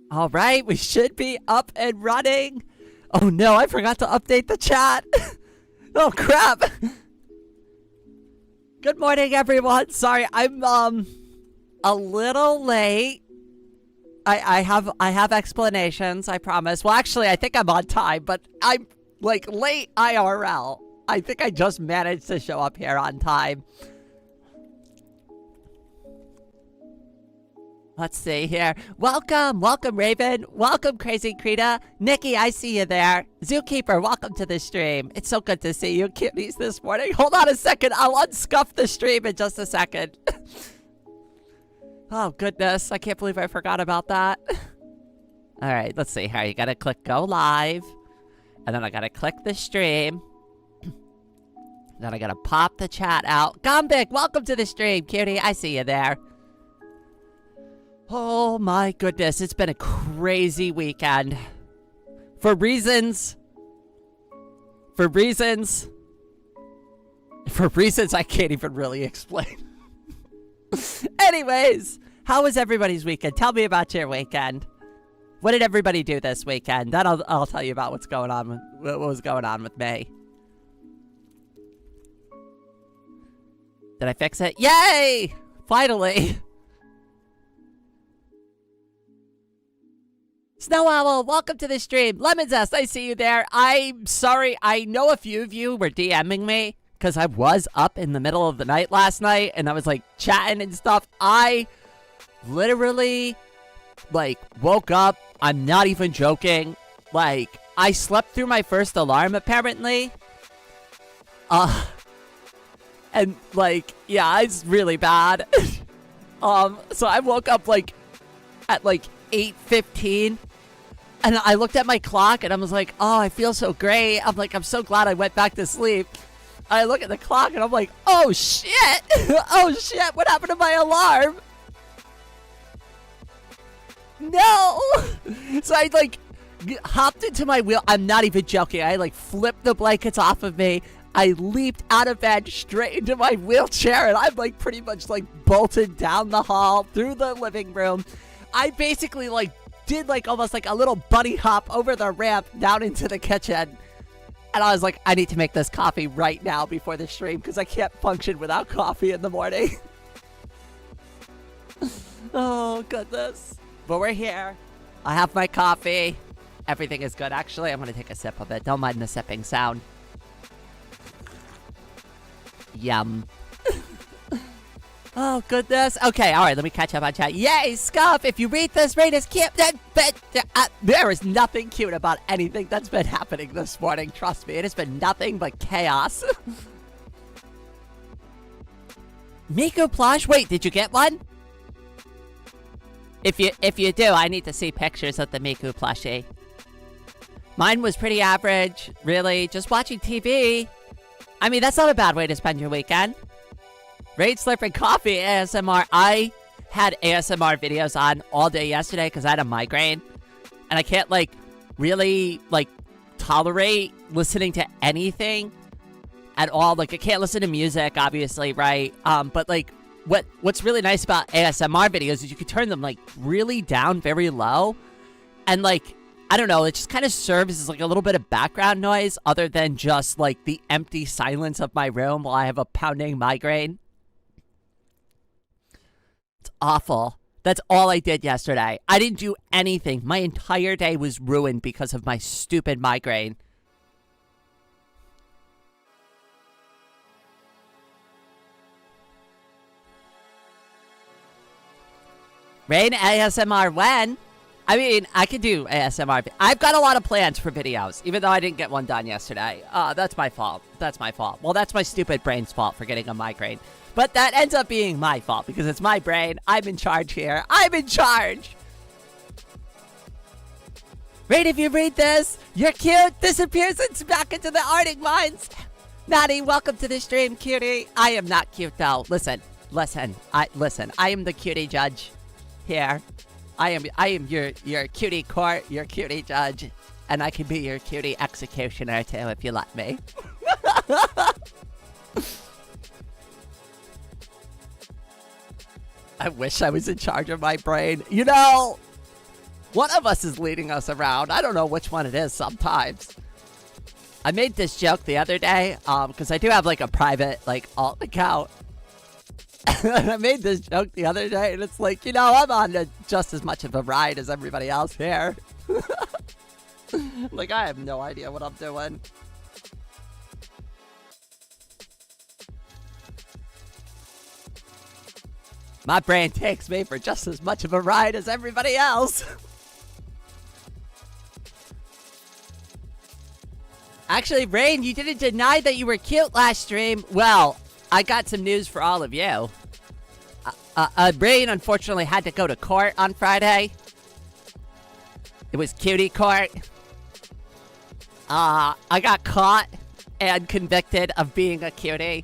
All right, we should be up and running. Oh no, I forgot to update the chat. Oh crap. Good morning, everyone. Sorry, I'm a little late. I have explanations, I promise. Well, actually, I think I'm on time, but I'm like late IRL. I think I just managed to show up here on time. Let's see here. Welcome, Raven. Welcome, Crazy Krita. Nikki, I see you there. Zookeeper, welcome to the stream. It's so good to see you cuties this morning. Hold on a second. I'll unscuff the stream in just a second. Oh, goodness. I can't believe I forgot about that. All right, let's see here. You gotta click go live. And then I gotta click the stream. Then I gotta pop the chat out. Gombik, welcome to the stream, cutie. I see you there. Oh my goodness, it's been a crazy weekend. For reasons I can't even really explain. Anyways, how was everybody's weekend? Tell me about your weekend. What did everybody do this weekend? Then I'll tell you about what was going on with me. Did I fix it? Yay! Finally! Snow Owl, welcome to the stream. Lemon Zest, I see you there. I'm sorry, I know a few of you were DMing me because I was up in the middle of the night last night and I was like chatting and stuff. I literally like woke up. I'm not even joking. Like, I slept through my first alarm apparently. And like, yeah, it's really bad. So I woke up like at like 8:15. And I looked at my clock and I was like, oh, I feel so great. I'm like, I'm so glad I went back to sleep. I look at the clock and I'm like, oh shit. Oh shit, what happened to my alarm? No. So I like hopped into my wheel. I'm not even joking. I like flipped the blankets off of me. I leaped out of bed straight into my wheelchair and I'm like pretty much like bolted down the hall through the living room. I basically like did like almost like a little bunny hop over the ramp down into the kitchen. And I was like, I need to make this coffee right now before the stream because I can't function without coffee in the morning. Oh, goodness. But we're here. I have my coffee. Everything is good. Actually, I'm going to take a sip of it. Don't mind the sipping sound. Yum. Oh, goodness. Okay, all right, let me catch up on chat. Yay, Scuff, if you read this, rate is cute. There is nothing cute about anything that's been happening this morning. Trust me, it has been nothing but chaos. Miku plush? Wait, did you get one? If you do, I need to see pictures of the Miku plushie. Mine was pretty average, really. Just watching TV. I mean, that's not a bad way to spend your weekend. Raid Slurping Coffee ASMR. I had ASMR videos on all day yesterday because I had a migraine. And I can't, like, really, like, tolerate listening to anything at all. Like, I can't listen to music, obviously, right? But, like, what's really nice about ASMR videos is you can turn them, like, really down, very low. And, like, I don't know, it just kind of serves as, like, a little bit of background noise other than just, like, the empty silence of my room while I have a pounding migraine. Awful. That's all I did yesterday. I didn't do anything. My entire day was ruined because of my stupid migraine. Rain ASMR when? I mean, I could do ASMR. I've got a lot of plans for videos, even though I didn't get one done yesterday. That's my fault. That's my fault. Well, that's my stupid brain's fault for getting a migraine. But that ends up being my fault because it's my brain. I'm in charge here. I'm in charge. Rain, if you read this, you're cute. Disappears and back into the Arctic mines. Maddie, welcome to the stream, cutie. I am not cute though. Listen. I am the cutie judge here. I am your cutie court, your cutie judge, and I can be your cutie executioner too if you let me. I wish I was in charge of my brain. You know, One of us is leading us around. I don't know which one it is sometimes. I made this joke the other day, because I do have, like, a private, like, alt account. And I made this joke the other day, and it's like, you know, I'm on just as much of a ride as everybody else here. Like, I have no idea what I'm doing. My brain takes me for just as much of a ride as everybody else. Actually, Rain, you didn't deny that you were cute last stream. Well, I got some news for all of you. Rain unfortunately had to go to court on Friday. It was cutie court. I got caught and convicted of being a cutie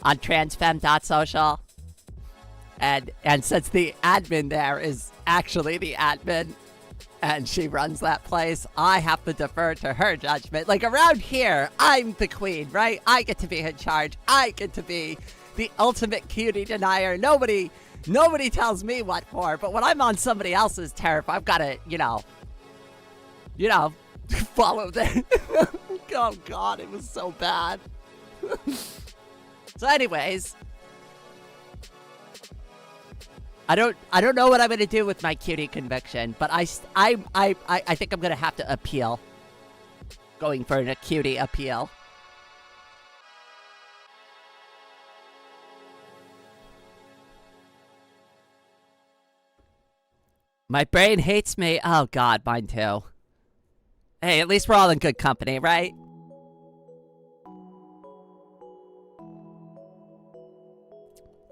on transfem.social. And since the admin there is actually the admin, and she runs that place, I have to defer to her judgment. Like, around here, I'm the queen, right? I get to be in charge. I get to be the ultimate cutie denier. Nobody tells me what for, but when I'm on somebody else's turf, I've got to, you know, follow them. Oh, God, it was so bad. So anyways, I don't know what I'm gonna do with my cutie conviction, but I think I'm gonna have to appeal. Going for a cutie appeal. My brain hates me. Oh God, mine too. Hey, at least we're all in good company, right?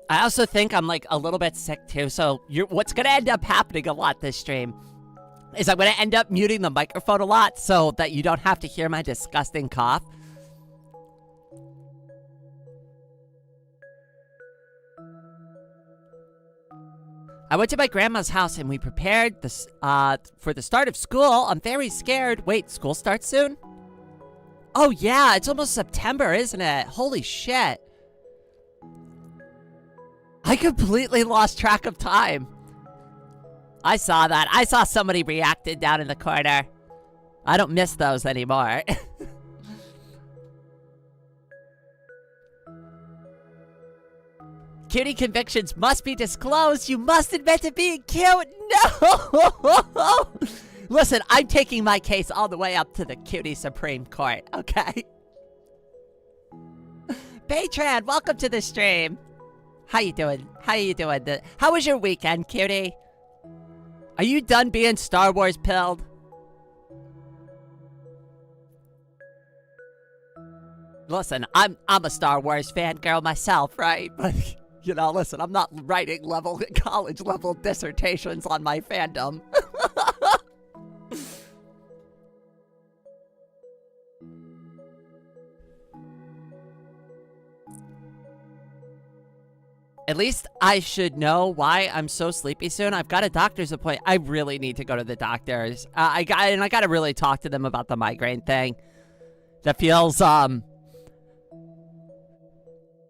I also think I'm, like, a little bit sick, too, so what's gonna end up happening a lot this stream is I'm gonna end up muting the microphone a lot so that you don't have to hear my disgusting cough. I went to my grandma's house and we prepared this, for the start of school. I'm very scared. Wait, school starts soon? Oh, yeah, it's almost September, isn't it? Holy shit. I completely lost track of time. I saw that. I saw somebody reacted down in the corner. I don't miss those anymore. Cutie convictions must be disclosed. You must admit to being cute. No! Listen, I'm taking my case all the way up to the Cutie Supreme Court, okay? Patron, welcome to the stream. How you doing? How you doing? How was your weekend, cutie? Are you done being Star Wars pilled? Listen, I'm a Star Wars fangirl myself, right? But, you know, listen, I'm not writing college level dissertations on my fandom. At least I should know why I'm so sleepy soon. I've got a doctor's appointment. I really need to go to the doctors. I got to really talk to them about the migraine thing. That feels,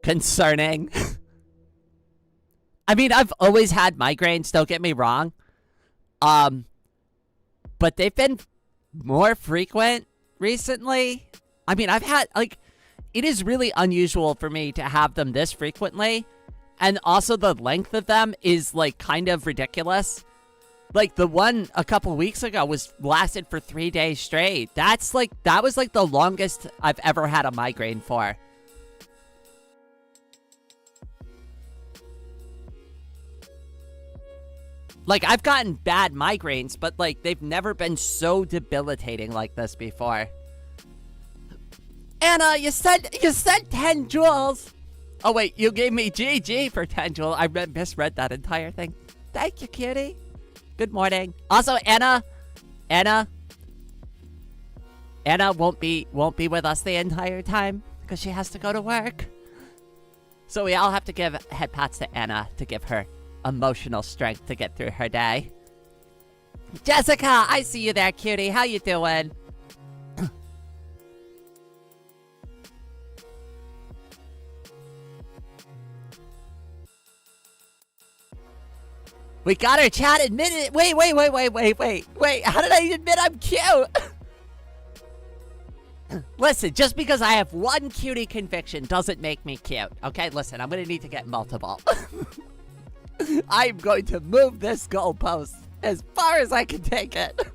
concerning. I mean, I've always had migraines, don't get me wrong. But they've been more frequent recently. I mean, I've had, like, it is really unusual for me to have them this frequently. And also the length of them is, like, kind of ridiculous. Like, the one a couple weeks ago lasted for 3 days straight. That was, like, the longest I've ever had a migraine for. Like, I've gotten bad migraines, but, like, they've never been so debilitating like this before. Anna, you said 10 jewels. Oh, wait, you gave me GG for 10 jewels. I misread that entire thing. Thank you, kitty. Good morning. Also, Anna won't be with us the entire time because she has to go to work. So we all have to give head pats to Anna to give her emotional strength to get through her day. Jessica, I see you there, cutie. How you doing? We got our chat admitted. Wait. How did I admit I'm cute? Listen, just because I have one cutie conviction doesn't make me cute. Okay, listen, I'm gonna need to get multiple. I'm going to move this goalpost as far as I can take it.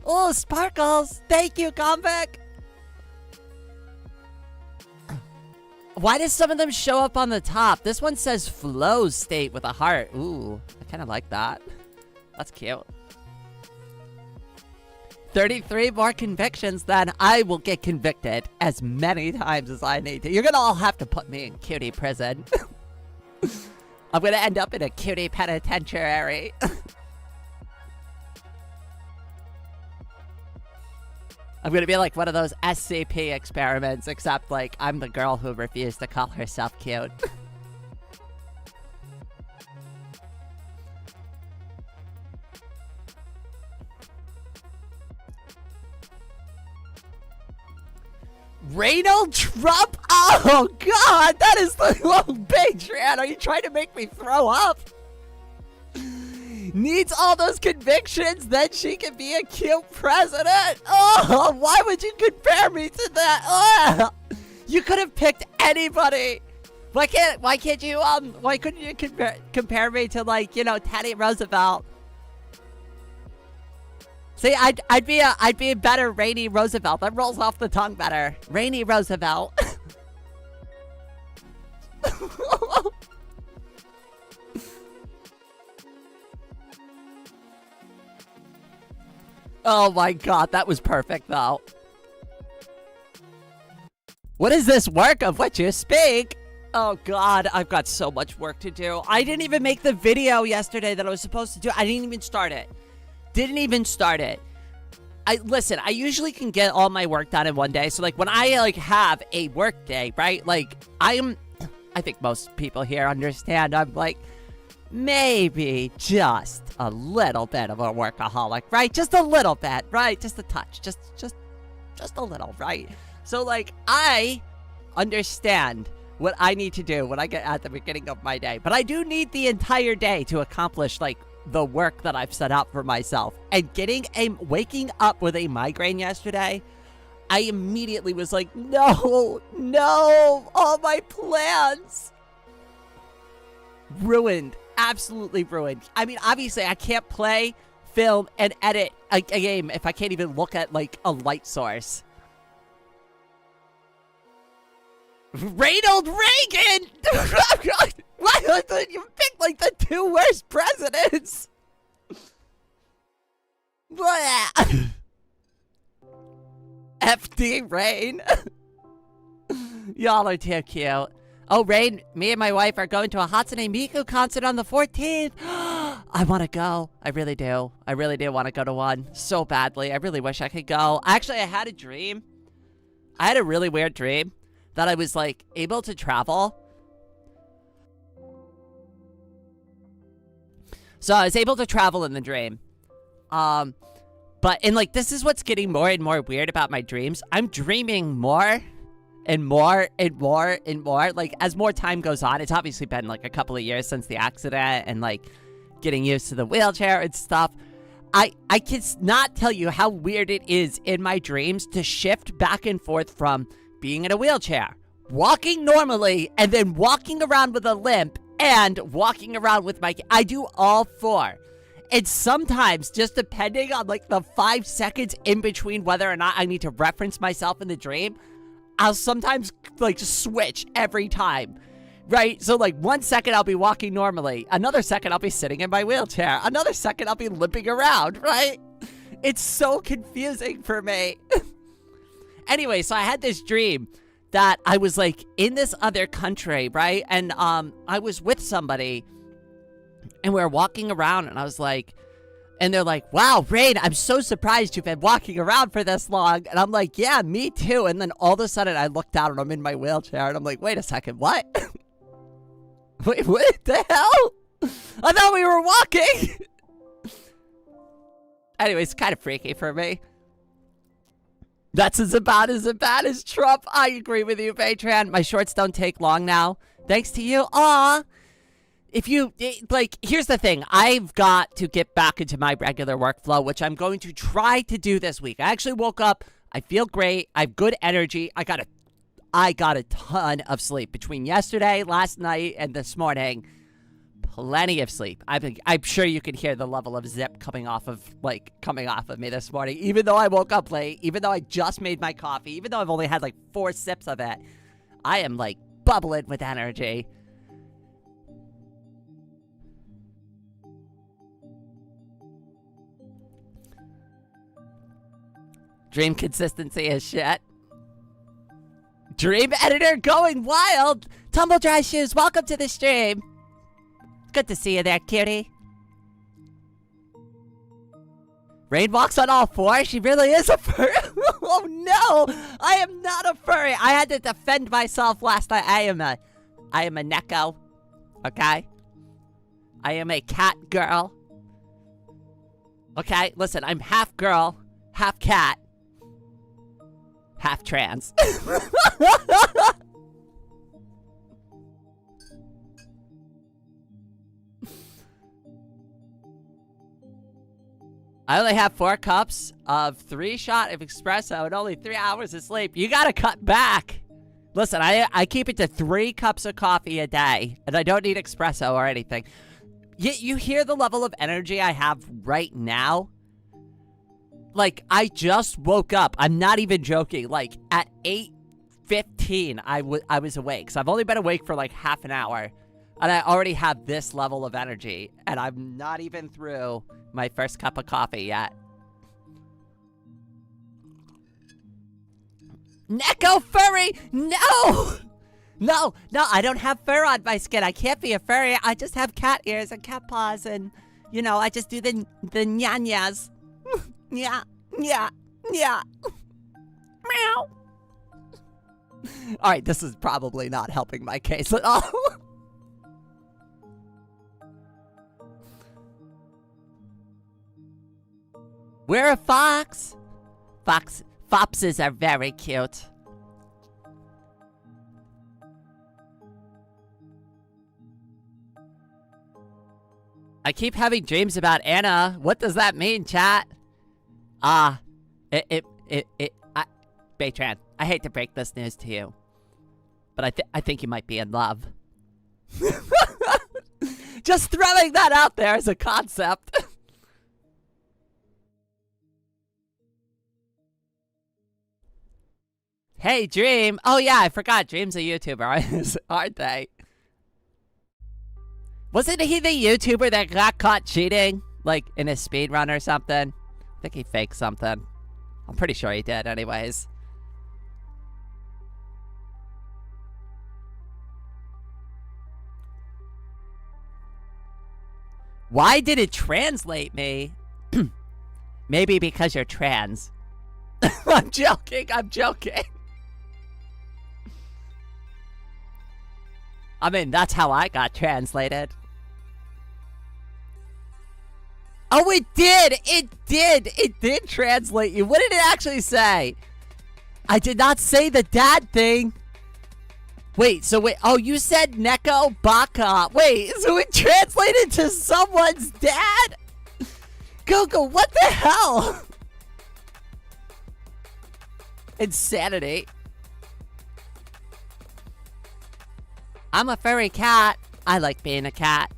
Oh, sparkles! Thank you, Convict! Why does some of them show up on the top? This one says flow state with a heart. Ooh, I kind of like that. That's cute. 33 more convictions, then I will get convicted as many times as I need to. You're gonna all have to put me in cutie prison. I'm gonna end up in a cutie penitentiary. I'm gonna be like one of those SCP experiments, except like I'm the girl who refused to call herself cute. Reynold Trump? Oh god, that is the whole Patreon. Are you trying to make me throw up? Needs all those convictions, then she can be a cute president. Oh, why would you compare me to that? Oh, you could have picked anybody. Why couldn't you compare me to, like, you know, Teddy Roosevelt? See, I'd be a better Rainy Roosevelt. That rolls off the tongue better. Rainy Roosevelt. Oh my god, that was perfect though. What is this work of which you speak? Oh god, I've got so much work to do. I didn't even make the video yesterday that I was supposed to do. I didn't even start it. Listen, I usually can get all my work done in one day. So like when I like have a work day, right? Like I think most people here understand I'm like maybe just a little bit of a workaholic, right? Just a little bit, right? Just a touch, just a little, right? So like I understand what I need to do when I get at the beginning of my day, but I do need the entire day to accomplish like the work that I've set out for myself. And waking up with a migraine yesterday, I immediately was like, no, all my plans ruined. Absolutely ruined. I mean, obviously, I can't play, film, and edit a game if I can't even look at, like, a light source. Ronald Reagan! Why did you pick, like, the two worst presidents? FD Rain. Y'all are too cute. Oh, Rain, me and my wife are going to a Hatsune Miku concert on the 14th. I want to go. I really do. I really do want to go to one so badly. I really wish I could go. Actually, I had a dream. I had a really weird dream that I was, like, able to travel. So I was able to travel in the dream. But, and, like, this is what's getting more and more weird about my dreams. I'm dreaming more and more and more and more. Like, as more time goes on, it's obviously been, like, a couple of years since the accident and, like, getting used to the wheelchair and stuff. I cannot tell you how weird it is in my dreams to shift back and forth from being in a wheelchair, walking normally, and then walking around with a limp, and walking around with my... I do all four. And sometimes, just depending on, like, the 5 seconds in between whether or not I need to reference myself in the dream, I'll sometimes, like, just switch every time, right? So, like, 1 second I'll be walking normally. Another second I'll be sitting in my wheelchair. Another second I'll be limping around, right? It's so confusing for me. Anyway, so I had this dream that I was, like, in this other country, right? And I was with somebody, and we were walking around, and I was like... And they're like, wow, Rain, I'm so surprised you've been walking around for this long. And I'm like, yeah, me too. And then all of a sudden I look down and I'm in my wheelchair and I'm like, wait a second, what? Wait, what the hell? I thought we were walking. Anyway, it's kind of freaky for me. That's about as Trump. I agree with you, Patreon. My shorts don't take long now. Thanks to you. Aw. here's the thing. I've got to get back into my regular workflow, which I'm going to try to do this week. I actually woke up. I feel great. I have good energy. I got a ton of sleep between yesterday, last night, and this morning. Plenty of sleep. I'm sure you can hear the level of zip coming off of me this morning. Even though I woke up late, even though I just made my coffee, even though I've only had like 4 sips of it, I am like bubbling with energy. Dream consistency is shit. Dream editor going wild. Tumble Dry Shoes, welcome to the stream. Good to see you there, cutie. Rain walks on all 4. She really is a furry. Oh no, I am not a furry. I had to defend myself last night. I am a neko. Okay. I am a cat girl. Okay, listen, I'm half girl, half cat, half trans. I only have 4 cups of 3 shot of espresso and only 3 hours of sleep. You gotta cut back. Listen, I keep it to 3 cups of coffee a day, and I don't need espresso or anything. You hear the level of energy I have right now? Like, I just woke up. I'm not even joking. Like, at 8:15, I was awake. So I've only been awake for like half an hour. And I already have this level of energy. And I'm not even through my first cup of coffee yet. Neko furry! No! No, I don't have fur on my skin. I can't be a furry. I just have cat ears and cat paws. And, you know, I just do the nyanyas. Yeah. Meow. All right, this is probably not helping my case at all. We're a fox. Foxes are very cute. I keep having dreams about Anna. What does that mean, chat? Baytran, I hate to break this news to you, but I think you might be in love. Just throwing that out there as a concept. Hey, Dream. Oh, yeah, I forgot. Dream's a YouTuber, aren't they? Wasn't he the YouTuber that got caught cheating? Like, in his speedrun or something? I think he faked something. I'm pretty sure he did, anyways. Why did it translate me? Maybe because you're trans. I'm joking. I mean, that's how I got translated. Oh, it did! It did translate you. What did it actually say? I did not say the dad thing. Wait, oh, you said Neko Baka. Wait, so it translated to someone's dad? Google, what the hell? Insanity. I'm a furry cat. I like being a cat.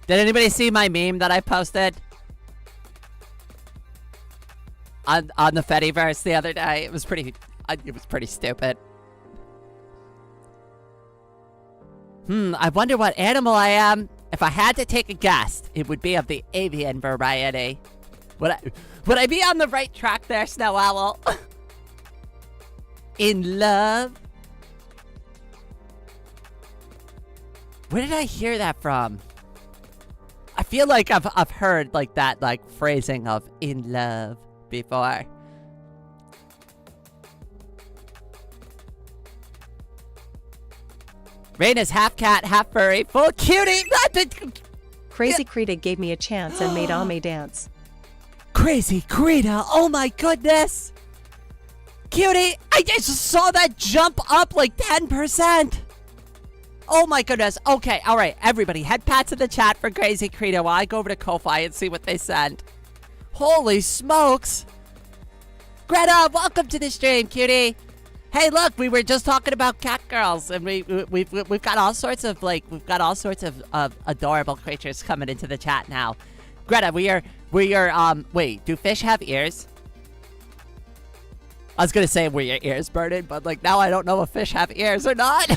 Did anybody see my meme that I posted on the Fediverse the other day? It was pretty stupid. I wonder what animal I am. If I had to take a guess, it would be of the avian variety. Would I be on the right track there, Snow Owl? In love? Where did I hear that from? I feel like I've heard like that phrasing of in love before. Rain is half cat, half furry, full cutie. Crazy Krita gave me a chance and made Ame dance. Crazy Krita, oh my goodness. Cutie, I just saw that jump up like 10%. Oh my goodness. Okay, all right, everybody, head pats in the chat for Crazy Credo while I go over to Ko-Fi and see what they sent. Holy smokes. Greta, welcome to the stream, cutie. Hey, look, we were just talking about catgirls, and we've got all sorts of adorable creatures coming into the chat now. Greta, we are wait, do fish have ears? I was gonna say, were your ears burning, but like now I don't know if fish have ears or not.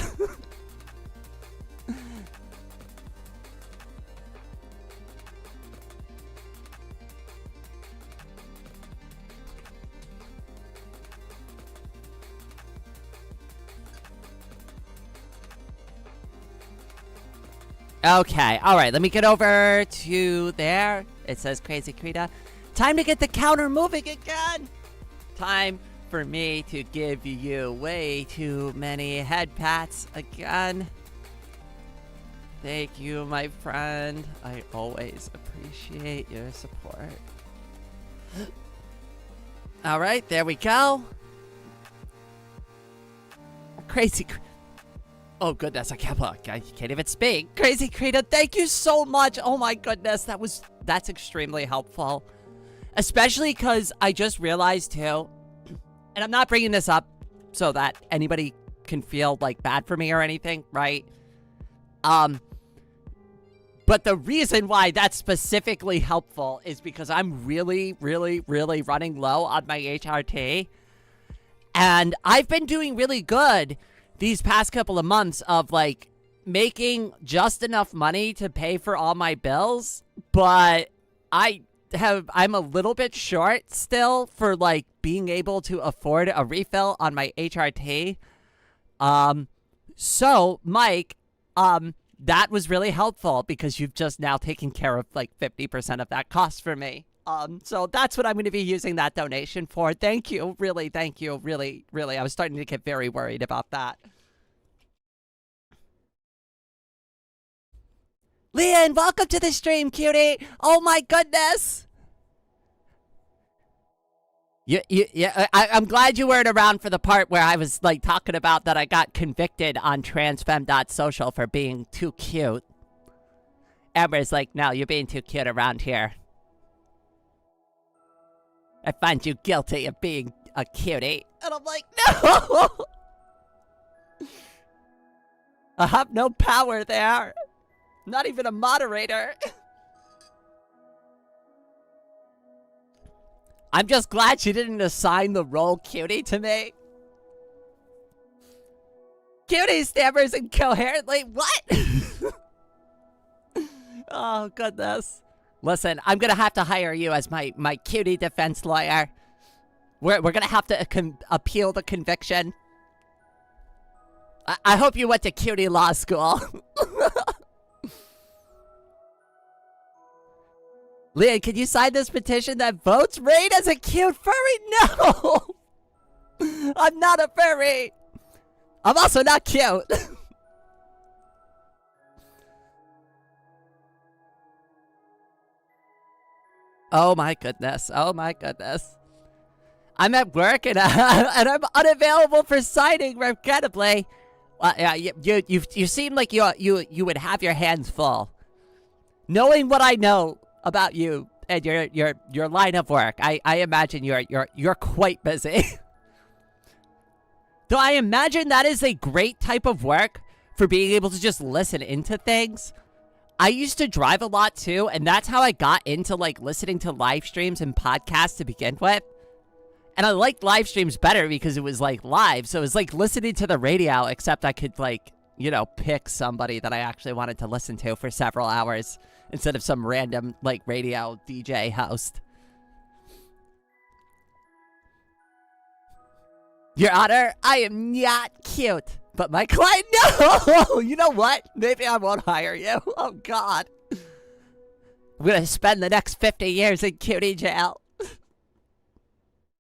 Okay, alright, let me get over to there. It says Crazy Krita. Time to get the counter moving again! Time for me to give you way too many head pats again. Thank you, my friend. I always appreciate your support. Alright, there we go. Crazy Oh goodness, I can't even speak. Crazy Krita, thank you so much. Oh my goodness, that's extremely helpful. Especially because I just realized too, and I'm not bringing this up so that anybody can feel like bad for me or anything, right? But the reason why that's specifically helpful is because I'm really running low on my HRT. And I've been doing really good these past couple of months of like making just enough money to pay for all my bills, but I'm a little bit short still for like being able to afford a refill on my HRT. So Mike, that was really helpful because you've just now taken care of like 50% of that cost for me. So that's what I'm going to be using that donation for. Thank you. Really, thank you. Really. I was starting to get very worried about that. Leon, welcome to the stream, cutie. Oh my goodness. I'm glad you weren't around for the part where I was like talking about that I got convicted on transfem.social for being too cute. Amber's like, no, you're being too cute around here. I find you guilty of being a cutie. And I'm like, no! I have no power there. Not even a moderator. I'm just glad she didn't assign the role cutie to me. Cutie stammers incoherently. What? Oh, goodness. Listen, I'm going to have to hire you as my cutie defense lawyer. We're going to have to appeal the conviction. I hope you went to cutie law school. Leah, can you sign this petition that votes Rain as a cute furry? No! I'm not a furry. I'm also not cute. Oh my goodness. Oh my goodness. I'm at work and I'm unavailable for signing, regrettably. Yeah, you seem like you would have your hands full. Knowing what I know about you and your line of work, I imagine you're quite busy. Though I imagine that is a great type of work for being able to just listen into things. I used to drive a lot too, and that's how I got into like listening to live streams and podcasts to begin with. And I liked live streams better because it was like live, so it was like listening to the radio, except I could like, you know, pick somebody that I actually wanted to listen to for several hours instead of some random like radio DJ host. Your Honor, I am not cute. But my client, no! You know what? Maybe I won't hire you. Oh, God. I'm gonna spend the next 50 years in cutie jail.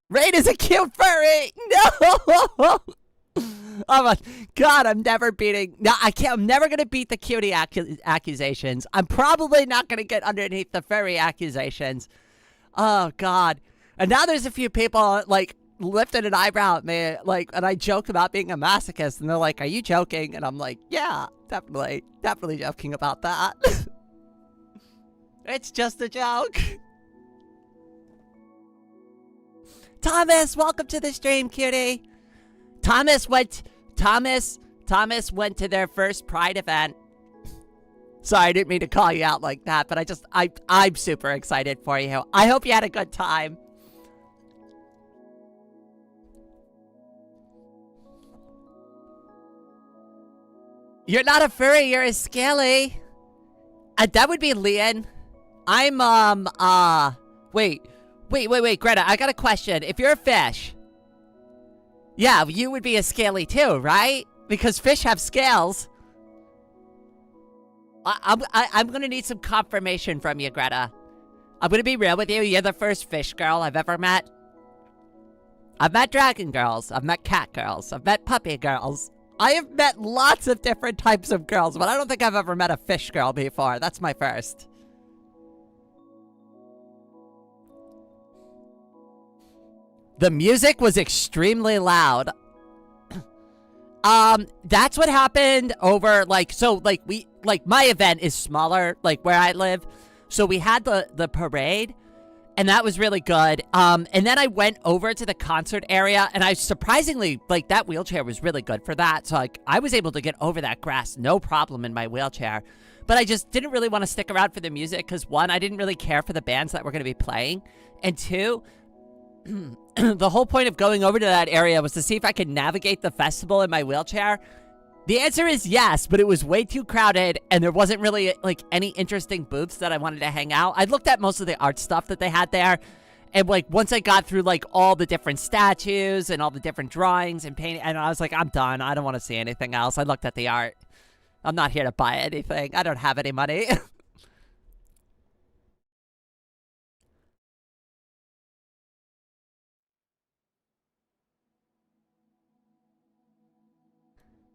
Rain is a cute furry! No! Oh, my God, I'm never beating... No, I can't. I'm never gonna beat the cutie accusations. I'm probably not gonna get underneath the furry accusations. Oh, God. And now there's a few people, like... lifted an eyebrow at me, like, and I joke about being a masochist, and they're like, are you joking? And I'm like, yeah, Definitely joking about that. It's just a joke. Thomas, welcome to the stream, cutie. Thomas went to their first Pride event. Sorry, I didn't mean to call you out like that, but I'm super excited for you. I hope you had a good time. You're not a furry, you're a scaly. That would be Lian. I'm, wait, Greta, I got a question. If you're a fish, yeah, you would be a scaly too, right? Because fish have scales. I'm gonna need some confirmation from you, Greta. I'm gonna be real with you. You're the first fish girl I've ever met. I've met dragon girls. I've met cat girls. I've met puppy girls. I have met lots of different types of girls, but I don't think I've ever met a fish girl before. That's my first. The music was extremely loud. That's what happened over, my event is smaller, like, where I live. So we had the parade, and that was really good. And then I went over to the concert area, and I surprisingly, that wheelchair was really good for that. So, I was able to get over that grass, no problem in my wheelchair. But I just didn't really want to stick around for the music, because one, I didn't really care for the bands that were going to be playing. And two, the whole point of going over to that area was to see if I could navigate the festival in my wheelchair. The answer is yes, but it was way too crowded, and there wasn't really, any interesting booths that I wanted to hang out. I looked at most of the art stuff that they had there, and, once I got through, all the different statues and all the different drawings and painting, and I was like, I'm done. I don't want to see anything else. I looked at the art. I'm not here to buy anything. I don't have any money.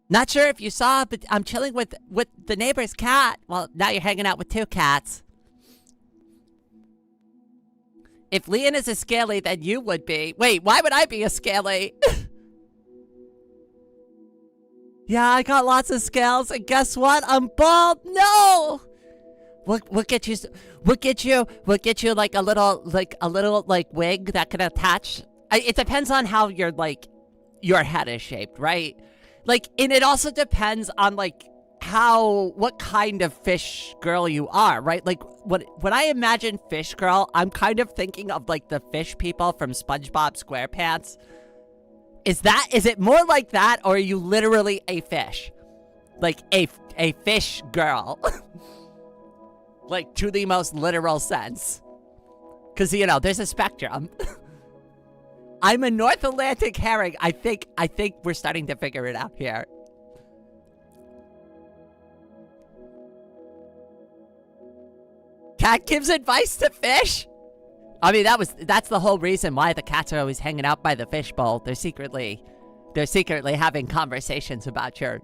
Not sure if you saw, but I'm chilling with the neighbor's cat. Well, now you're hanging out with two cats. If Lian is a scaly, then you would be. Wait, why would I be a scaly? Yeah, I got lots of scales, and guess what? I'm bald. No. We'll get you like a little wig that can attach. It depends on how your head is shaped, right? And it also depends on, what kind of fish girl you are, right? When I imagine fish girl, I'm kind of thinking of, the fish people from SpongeBob SquarePants. Is it more like that, or are you literally a fish? A fish girl. To the most literal sense. Because, there's a spectrum. I'm a North Atlantic herring. I think we're starting to figure it out here. Cat gives advice to fish? I mean, that's the whole reason why the cats are always hanging out by the fishbowl. They're secretly having conversations about your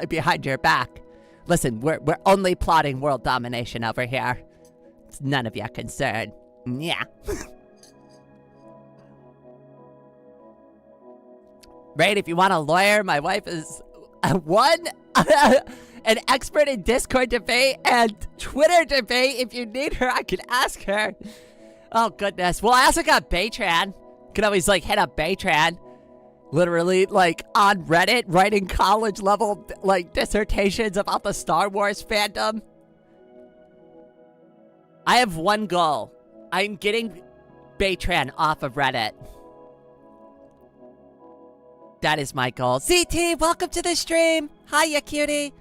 behind your back. Listen, we're only plotting world domination over here. It's none of your concern. Yeah. Right, if you want a lawyer, my wife is an expert in Discord debate and Twitter debate. If you need her, I can ask her. Oh, goodness. Well, I also got Baytran. Could always, hit up Baytran. Literally, on Reddit, writing college-level, dissertations about the Star Wars fandom. I have one goal. I'm getting Baytran off of Reddit. That is my goal. CT, welcome to the stream. Hiya, cutie.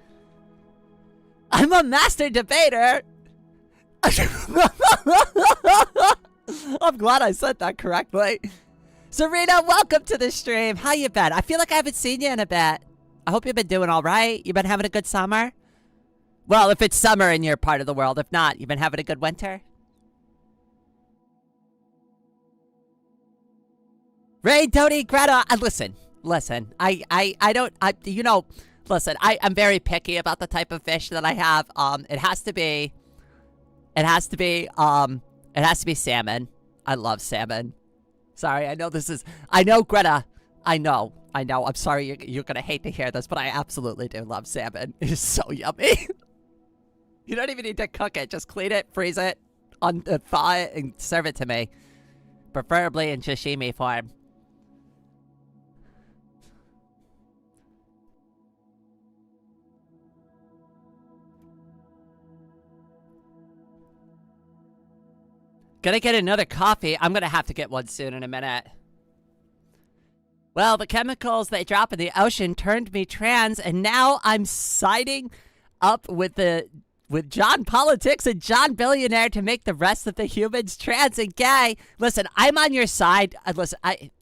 I'm a master debater. I'm glad I said that correctly. Serena, welcome to the stream. How you been? I feel like I haven't seen you in a bit. I hope you've been doing all right. You been having a good summer? Well, if it's summer in your part of the world. If not, you've been having a good winter? Ray, Tony, Greta, listen, listen, I'm very picky about the type of fish that I have. It has to be salmon. I love salmon. Sorry, I know Greta, I know I know. I'm sorry you're going to hate to hear this, but I absolutely do love salmon. It is so yummy. You don't even need to cook it. Just clean it, freeze it, thaw it, and serve it to me. Preferably in sashimi form. Gonna get another coffee. I'm gonna have to get one soon in a minute. Well, the chemicals they drop in the ocean turned me trans, and now I'm siding up with John Politics and John Billionaire to make the rest of the humans trans and gay. Listen, I'm on your side.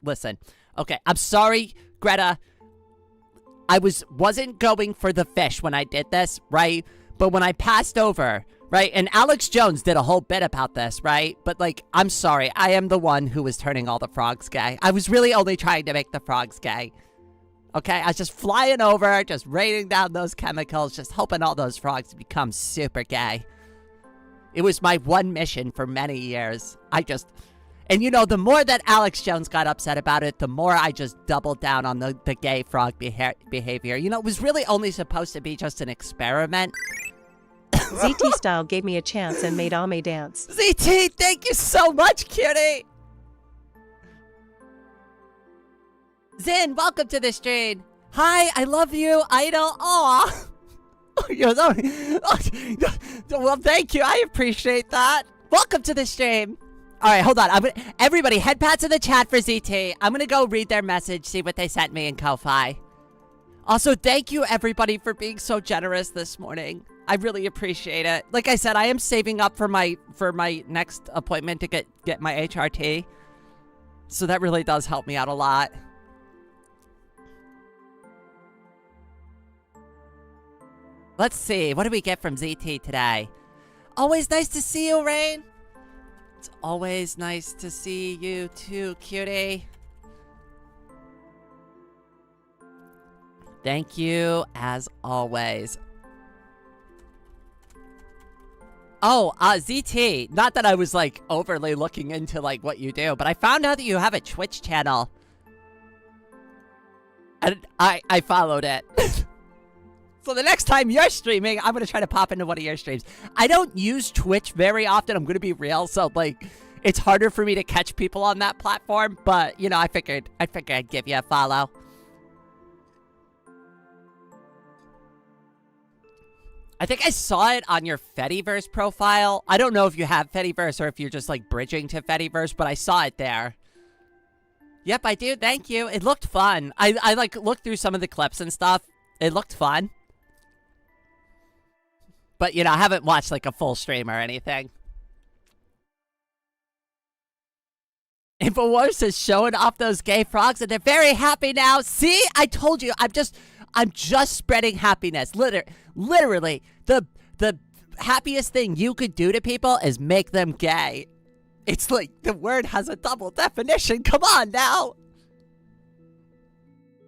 Listen. Okay, I'm sorry, Greta. I wasn't going for the fish when I did this, right? But when I passed over, right? And Alex Jones did a whole bit about this, right? But, like, I'm sorry. I am the one who was turning all the frogs gay. I was really only trying to make the frogs gay. Okay? I was just flying over, just raining down those chemicals, just hoping all those frogs become super gay. It was my one mission for many years. And, you know, the more that Alex Jones got upset about it, the more I just doubled down on the gay frog behavior. You know, it was really only supposed to be just an experiment. ZT Style gave me a chance and made Ame dance. ZT, thank you so much, cutie. Zin, welcome to the stream. Hi, I love you, Idol. Aw. Well, thank you. I appreciate that. Welcome to the stream. All right, hold on. Everybody, head pats in the chat for ZT. I'm going to go read their message, see what they sent me in Ko-Fi. Also, thank you, everybody, for being so generous this morning. I really appreciate it. Like I said, I am saving up for my next appointment to get my HRT. So that really does help me out a lot. Let's see. What do we get from ZT today? Always nice to see you, Rain. It's always nice to see you too, cutie. Thank you, as always. Oh, ZT. Not that I was, like, overly looking into, like, what you do, but I found out that you have a Twitch channel. And I followed it. So the next time you're streaming, I'm going to try to pop into one of your streams. I don't use Twitch very often, I'm going to be real, so, like, it's harder for me to catch people on that platform, but, you know, I figured I'd give you a follow. I think I saw it on your Fediverse profile. I don't know if you have Fediverse or if you're just, like, bridging to Fediverse, but I saw it there. Yep, I do. Thank you. It looked fun. I like, looked through some of the clips and stuff. It looked fun. But, you know, I haven't watched, like, a full stream or anything. InfoWars is showing off those gay frogs, and they're very happy now. See? I told you. I'm just spreading happiness. Literally, the happiest thing you could do to people is make them gay. It's like the word has a double definition. Come on now.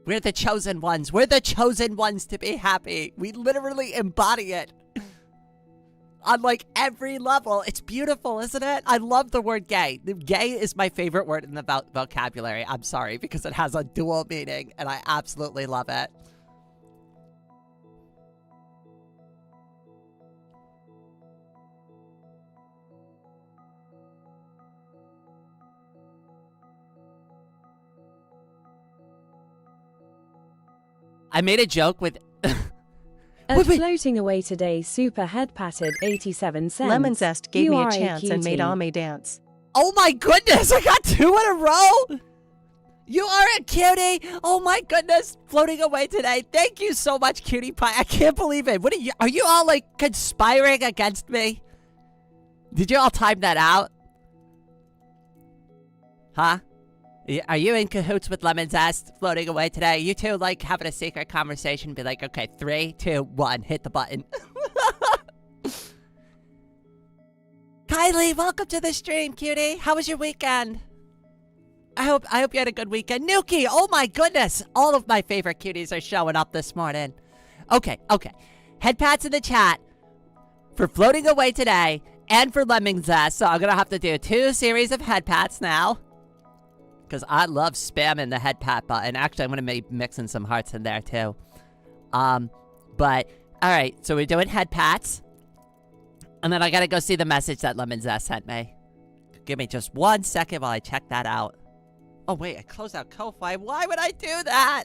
We're the chosen ones. We're the chosen ones to be happy. We literally embody it on, like, every level. It's beautiful, isn't it? I love the word gay. Gay is my favorite word in the vocabulary. I'm sorry, because it has a dual meaning, and I absolutely love it. I made a joke with... Floating away today, super head patted 87 cents. Lemon Zest gave me a chance cutie. and made Ame dance. Oh my goodness, I got 2 in a row! You are a cutie! Oh my goodness, floating away today. Thank you so much, Cutie Pie. I can't believe it. What are you all, like, conspiring against me? Did you all time that out? Huh? Are you in cahoots with Lemon Zest floating away today? You two, like, having a secret conversation, be like, okay, 3, 2, 1, hit the button. Kylie, welcome to the stream, cutie. How was your weekend? I hope you had a good weekend. Nuki, oh my goodness. All of my favorite cuties are showing up this morning. Okay. Head pats in the chat for floating away today and for Lemon Zest. So I'm going to have to do 2 series of head pats now. because I love spamming the head pat button. Actually, I'm going to be mixing some hearts in there, too. But, all right, so we're doing head pats. And then I got to go see the message that Lemon Zest sent me. Give me just 1 second while I check that out. Oh, wait, I closed out Ko-Fi. Why would I do that?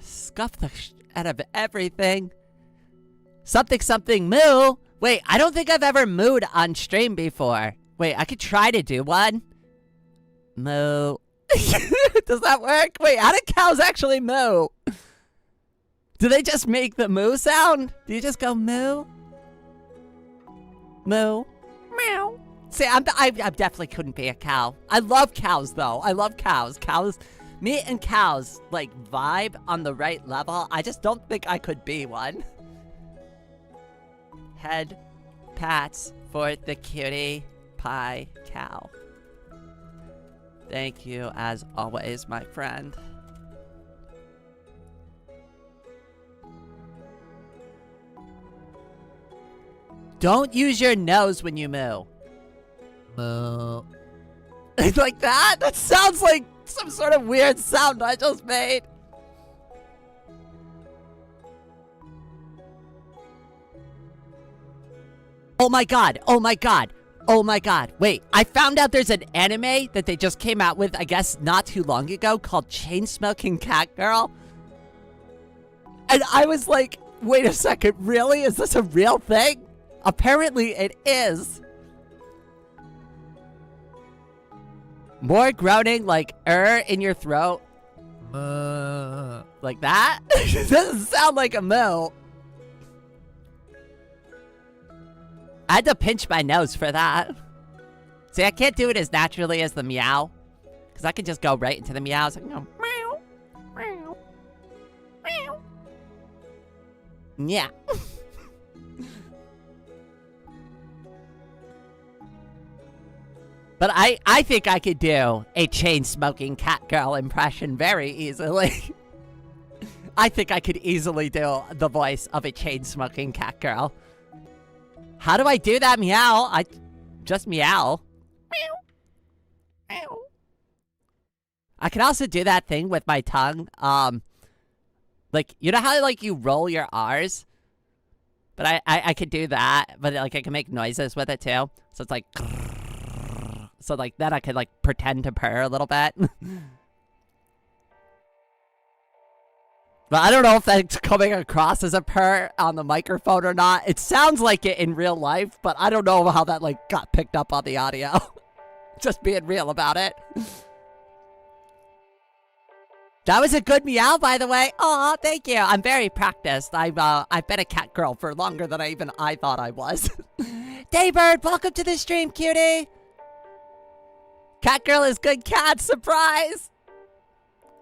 Scuff the out of everything. Something moo. Wait, I don't think I've ever mooed on stream before. Wait, I could try to do one. Moo. Does that work? Wait, how do cows actually moo? Do they just make the moo sound? Do you just go moo? Moo. Meow. See, I definitely couldn't be a cow. I love cows, though. I love cows. Me and cows, like, vibe on the right level. I just don't think I could be one. Head pats for the cutie pie cow. Thank you, as always, my friend. Don't use your nose when you moo. Moo. Like that? That sounds like some sort of weird sound I just made. Oh my god. Oh my god. Oh my god. Wait, I found out there's an anime that they just came out with, I guess, not too long ago called Chain-Smoking Catgirl. And I was like, wait a second, really? Is this a real thing? Apparently it is. More groaning like in your throat. Like that? It doesn't sound like a moo. I had to pinch my nose for that. See, I can't do it as naturally as the meow. Because I can just go right into the meows. I can go meow, meow, meow. Yeah. But I think I could do a chain-smoking catgirl impression very easily. I think I could easily do the voice of a chain-smoking catgirl. How do I do that meow? I just meow. Meow. Meow. I can also do that thing with my tongue. Like, you know how, like, you roll your R's? But I could do that, but, like, I can make noises with it, too. So it's like... So, like, then I could, like, pretend to purr a little bit. But I don't know if that's coming across as a purr on the microphone or not. It sounds like it in real life, but I don't know how that, like, got picked up on the audio. Just being real about it. That was a good meow, by the way. Aw, thank you. I'm very practiced. I've been a cat girl for longer than I thought I was. Daybird, welcome to the stream, cutie. Catgirl is good cat, surprise!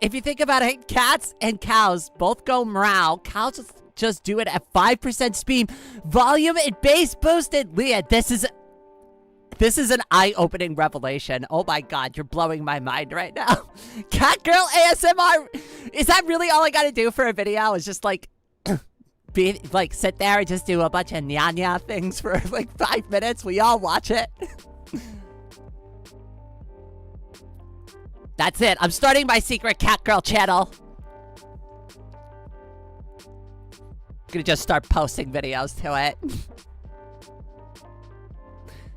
If you think about it, cats and cows both go meow. Cows just do it at 5% speed. Volume and bass boosted. Leah, this is an eye-opening revelation. Oh my god, you're blowing my mind right now. Catgirl ASMR! Is that really all I gotta do for a video? Is just like... sit there and just do a bunch of nya-nya things for like 5 minutes? We all watch it. That's it. I'm starting my secret catgirl channel. I'm gonna just start posting videos to it.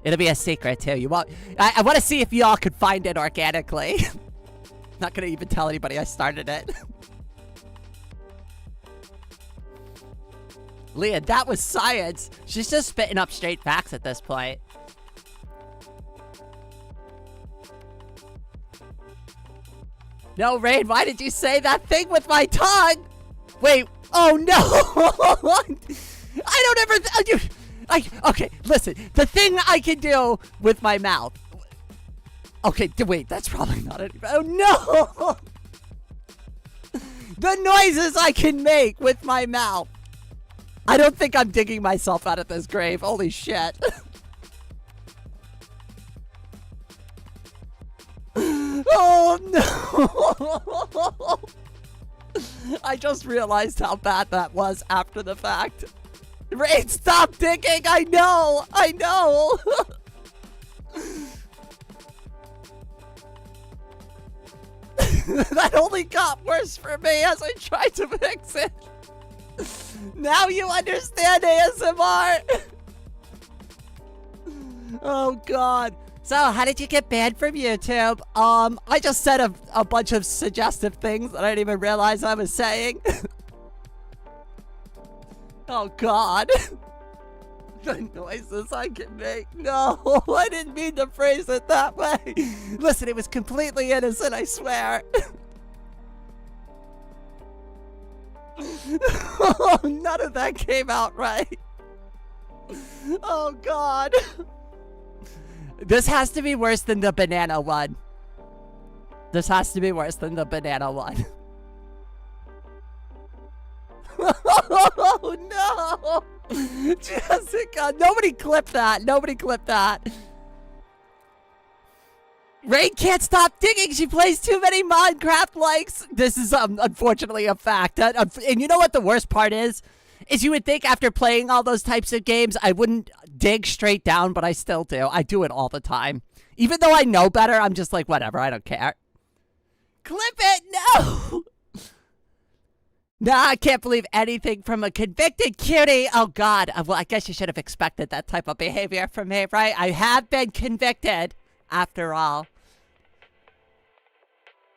It'll be a secret too. You won't. I want to see if y'all could find it organically. Not gonna even tell anybody I started it. Leah, that was science. She's just spitting up straight facts at this point. No, Rain, why did you say that thing with my tongue? Wait, oh no! I don't ever... okay, listen. The thing I can do with my mouth. Okay, wait, that's probably not it. Oh no! The noises I can make with my mouth. I don't think I'm digging myself out of this grave. Holy shit. Oh no! I just realized how bad that was after the fact. Rain, stop digging! I know! That only got worse for me as I tried to fix it. Now you understand ASMR. Oh, God. So, how did you get banned from YouTube? I just said a bunch of suggestive things that I didn't even realize I was saying. Oh, God. The noises I can make. No, I didn't mean to phrase it that way. Listen, it was completely innocent, I swear. Oh, none of that came out right. Oh, God. This has to be worse than the banana one. This has to be worse than the banana one. Oh, no. Jessica, nobody clipped that. Nobody clipped that. Rain can't stop digging. She plays too many Minecraft likes. This is unfortunately a fact. And you know what the worst part is? Is you would think after playing all those types of games, I wouldn't dig straight down, but I still do. I do it all the time. Even though I know better, I'm just like, whatever, I don't care. Clip it, no! Nah, I can't believe anything from a convicted cutie. Oh, God. Well, I guess you should have expected that type of behavior from me, right? I have been convicted, after all.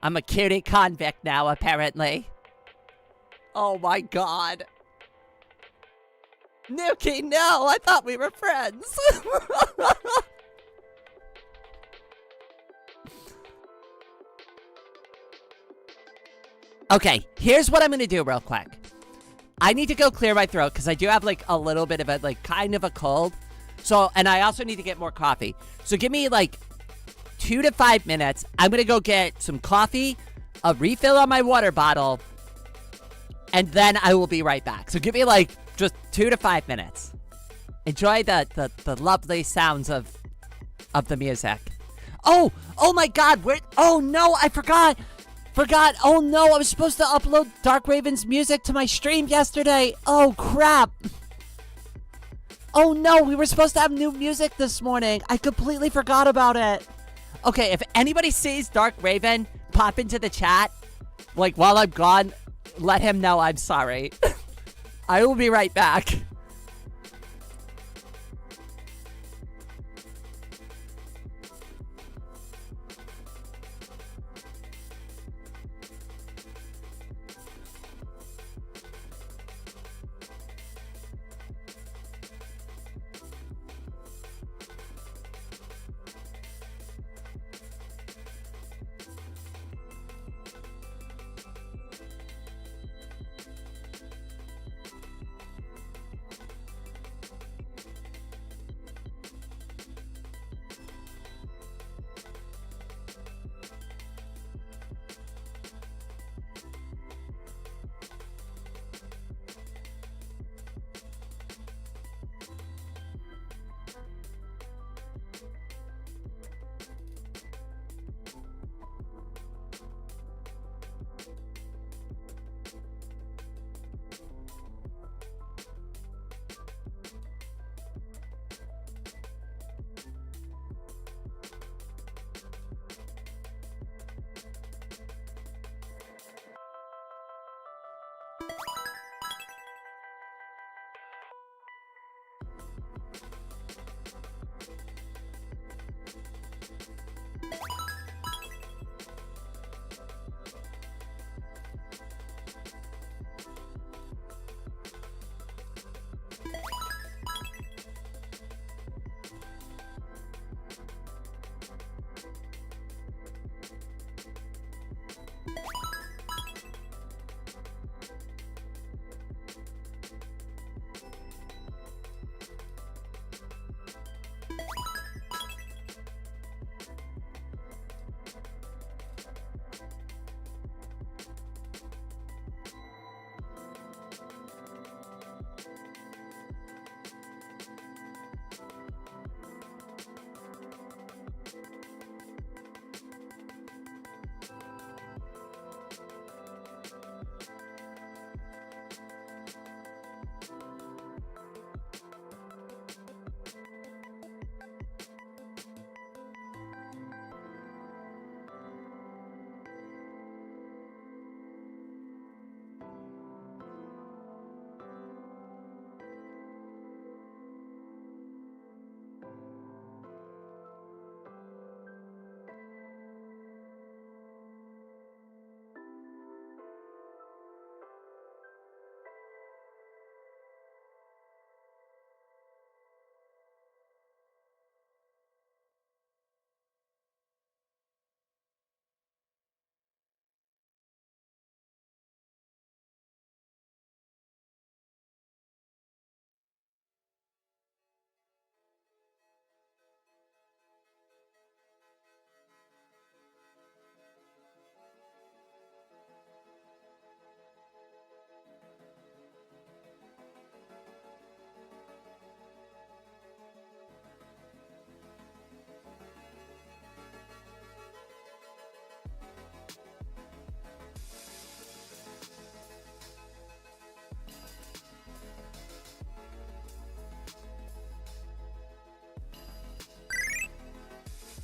I'm a cutie convict now, apparently. Oh, my God. Nuki, no, I thought we were friends. Okay, here's what I'm gonna do real quick. I need to go clear my throat because I do have like a little bit of a kind of a cold. So, and I also need to get more coffee. So give me like 2 to 5 minutes. I'm gonna go get some coffee, a refill on my water bottle, and then I will be right back. So give me like just 2 to 5 minutes. Enjoy the lovely sounds of the music. Oh my God, oh no, I forgot. Oh no, I was supposed to upload Dark Raven's music to my stream yesterday. Oh crap. Oh no, we were supposed to have new music this morning. I completely forgot about it. Okay, if anybody sees Dark Raven pop into the chat, like while I'm gone, let him know I'm sorry. I will be right back.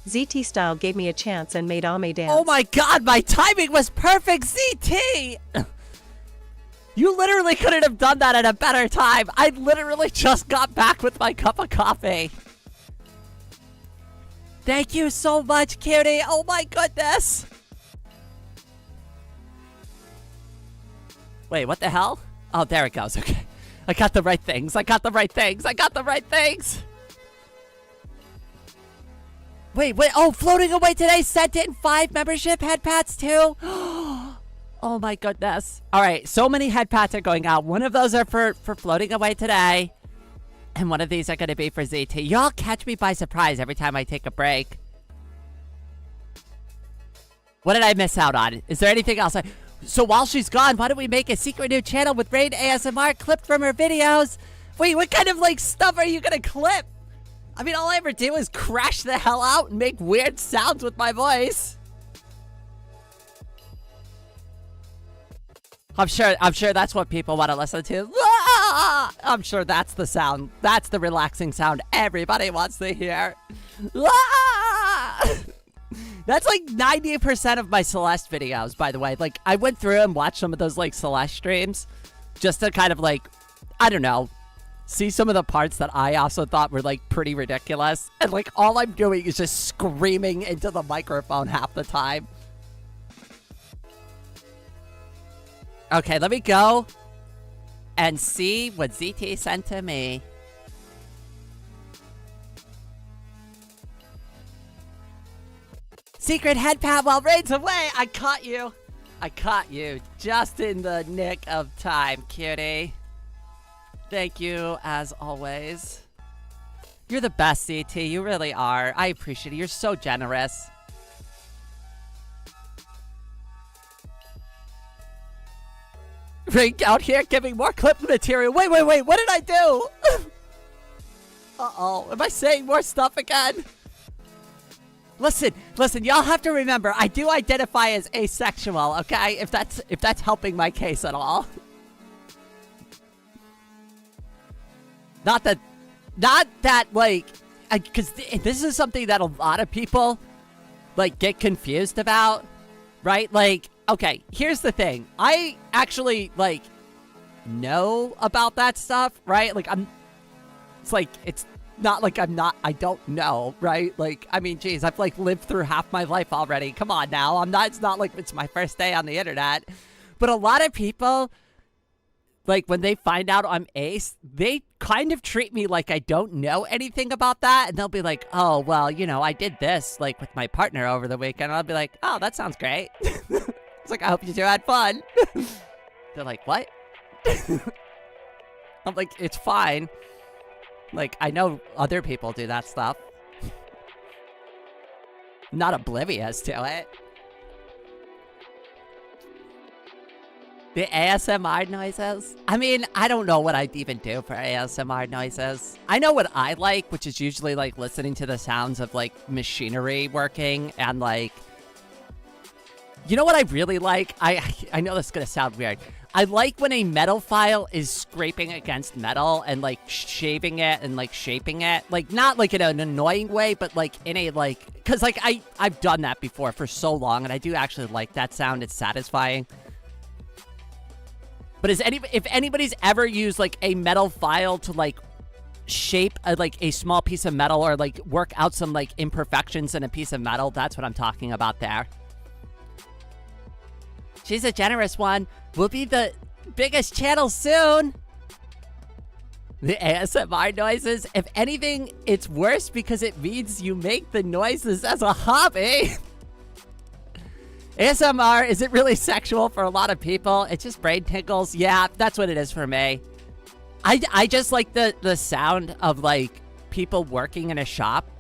ZT style gave me a chance and made Ame dance. Oh my god, my timing was perfect, ZT! You literally couldn't have done that at a better time. I literally just got back with my cup of coffee. Thank you so much, cutie. Oh my goodness. Wait, what the hell? Oh, there it goes. Okay. I got the right things. I got the right things. I got the right things. Wait. Oh, floating away today sent in 5 membership head pats too. Oh my goodness. All right. So many head pats are going out. One of those are for floating away today. And one of these are going to be for ZT. Y'all catch me by surprise every time I take a break. What did I miss out on? Is there anything else? So while she's gone, why don't we make a secret new channel with Rain ASMR clipped from her videos? Wait, what kind of like stuff are you going to clip? I mean, all I ever do is crash the hell out and make weird sounds with my voice. I'm sure that's what people want to listen to. Ah! I'm sure that's the sound. That's the relaxing sound everybody wants to hear. Ah! That's like 90% of my Celeste videos, by the way. Like, I went through and watched some of those like Celeste streams just to kind of like, I don't know, see some of the parts that I also thought were like pretty ridiculous. And like all I'm doing is just screaming into the microphone half the time. Okay, let me go and see what ZT sent to me. Secret head pat while Rain's away. I caught you. I caught you just in the nick of time, cutie. Thank you, as always. You're the best, ZT. You really are. I appreciate it. You're so generous. Rain out here giving more clip material. Wait. What did I do? Uh-oh. Am I saying more stuff again? Listen, y'all have to remember, I do identify as asexual, okay? If that's helping my case at all. Not that, like, because this is something that a lot of people, like, get confused about, right? Like, okay, here's the thing. I actually, like, know about that stuff, right? Like, it's not like I don't know, right? Like, I mean, geez, I've, like, lived through half my life already. Come on now. It's not like it's my first day on the internet. But a lot of people, like, when they find out I'm ace, they kind of treat me like I don't know anything about that. And they'll be like, oh, well, you know, I did this, like, with my partner over the weekend. And I'll be like, oh, that sounds great. It's like, I hope you two had fun. They're like, what? I'm like, it's fine. Like, I know other people do that stuff. I'm not oblivious to it. The ASMR noises? I mean, I don't know what I'd even do for ASMR noises. I know what I like, which is usually, like, listening to the sounds of, like, machinery working and, like... You know what I really like? I know this is gonna sound weird. I like when a metal file is scraping against metal and, like, shaving it and, like, shaping it. Like, not, like, in an annoying way, but, like, in a, like... Because, like, I've done that before for so long, and I do actually like that sound. It's satisfying. But if anybody's ever used, like, a metal file to, like, shape, a small piece of metal or, like, work out some, like, imperfections in a piece of metal, that's what I'm talking about there. She's a generous one. We'll be the biggest channel soon. The ASMR noises. If anything, it's worse because it means you make the noises as a hobby. ASMR isn't really sexual for a lot of people. It's just brain tickles. Yeah, that's what it is for me. I just like the sound of, like, people working in a shop.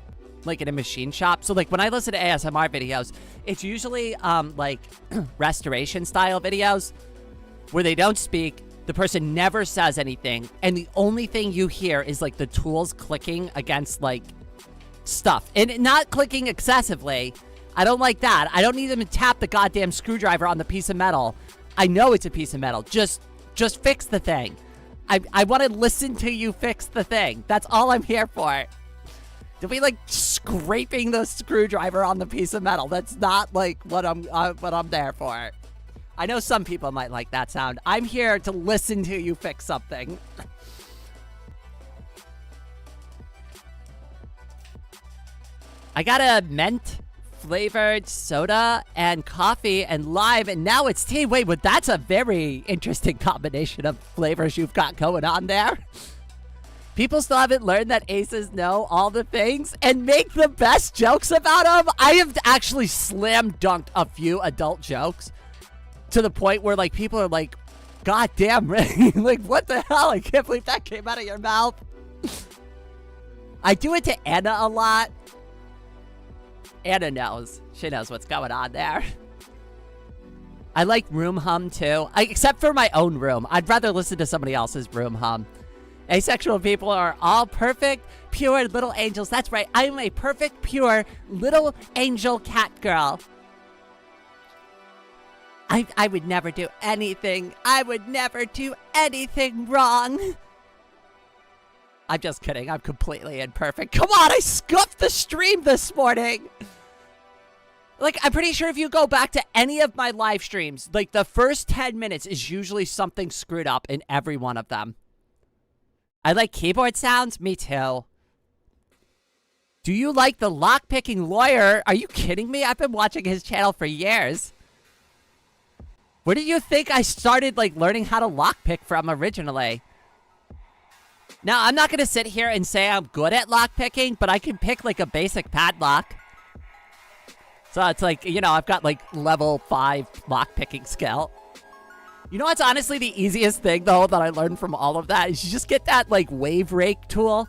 Like, in a machine shop. So, like, when I listen to ASMR videos, it's usually, like, restoration-style videos where they don't speak, the person never says anything, and the only thing you hear is, like, the tools clicking against, like, stuff. And not clicking excessively. I don't like that. I don't need them to tap the goddamn screwdriver on the piece of metal. I know it's a piece of metal. Just fix the thing. I want to listen to you fix the thing. That's all I'm here for. Don't be like scraping the screwdriver on the piece of metal. That's not like what I'm there for. I know some people might like that sound. I'm here to listen to you fix something. I got a mint flavored soda and coffee and lime, and now it's tea. Wait, but that's a very interesting combination of flavors you've got going on there. People still haven't learned that aces know all the things and make the best jokes about them. I have actually slam dunked a few adult jokes to the point where like people are like, God damn, Ray, like what the hell? I can't believe that came out of your mouth. I do it to Anna a lot. Anna knows. She knows what's going on there. I like room hum too. Except for my own room. I'd rather listen to somebody else's room hum. Asexual people are all perfect, pure little angels. That's right. I am a perfect, pure little angel cat girl. I would never do anything. I would never do anything wrong. I'm just kidding. I'm completely imperfect. Come on, I scuffed the stream this morning. Like, I'm pretty sure if you go back to any of my live streams, like, the first 10 minutes is usually something screwed up in every one of them. I like keyboard sounds. Me too. Do you like the lockpicking lawyer? Are you kidding me? I've been watching his channel for years. Where do you think I started, like, learning how to lockpick from originally? Now, I'm not going to sit here and say I'm good at lockpicking, but I can pick, like, a basic padlock. So it's like, you know, I've got, like, level 5 lockpicking skill. You know what's honestly the easiest thing, though, that I learned from all of that? Is you just get that, like, wave rake tool,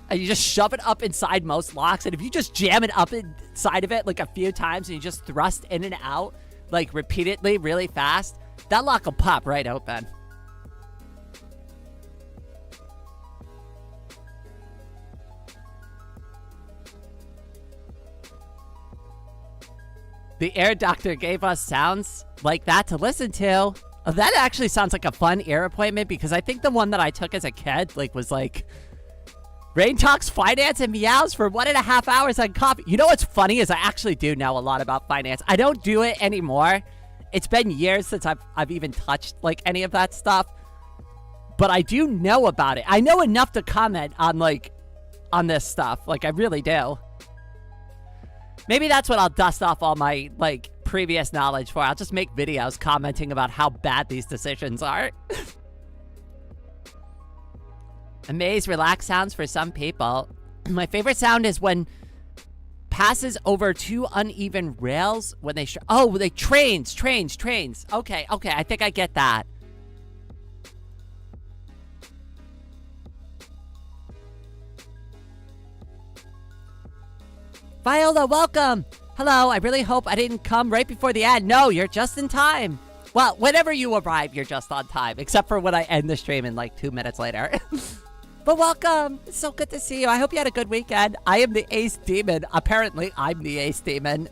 and you just shove it up inside most locks, and if you just jam it up inside of it, like, a few times, and you just thrust in and out, like, repeatedly, really fast, that lock will pop right open. The air doctor gave us sounds like that to listen to. Oh, that actually sounds like a fun ear appointment, because I think the one that I took as a kid, like, was like, Rain talks finance and meows for 1.5 hours on coffee. You know what's funny is I actually do know a lot about finance. I don't do it anymore. It's been years since I've even touched, like, any of that stuff. But I do know about it. I know enough to comment on, like, on this stuff. Like, I really do. Maybe that's what I'll dust off all my, like, previous knowledge for. I'll just make videos commenting about how bad these decisions are. Amaze, relax sounds for some people. My favorite sound is when passes over 2 uneven rails when they trains. Okay, I think I get that. Viola, welcome. Hello, I really hope I didn't come right before the ad. No, you're just in time. Well, whenever you arrive, you're just on time, except for when I end the stream in like 2 minutes later. But welcome. It's so good to see you. I hope you had a good weekend. I am the Ace Demon. Apparently, I'm the Ace Demon.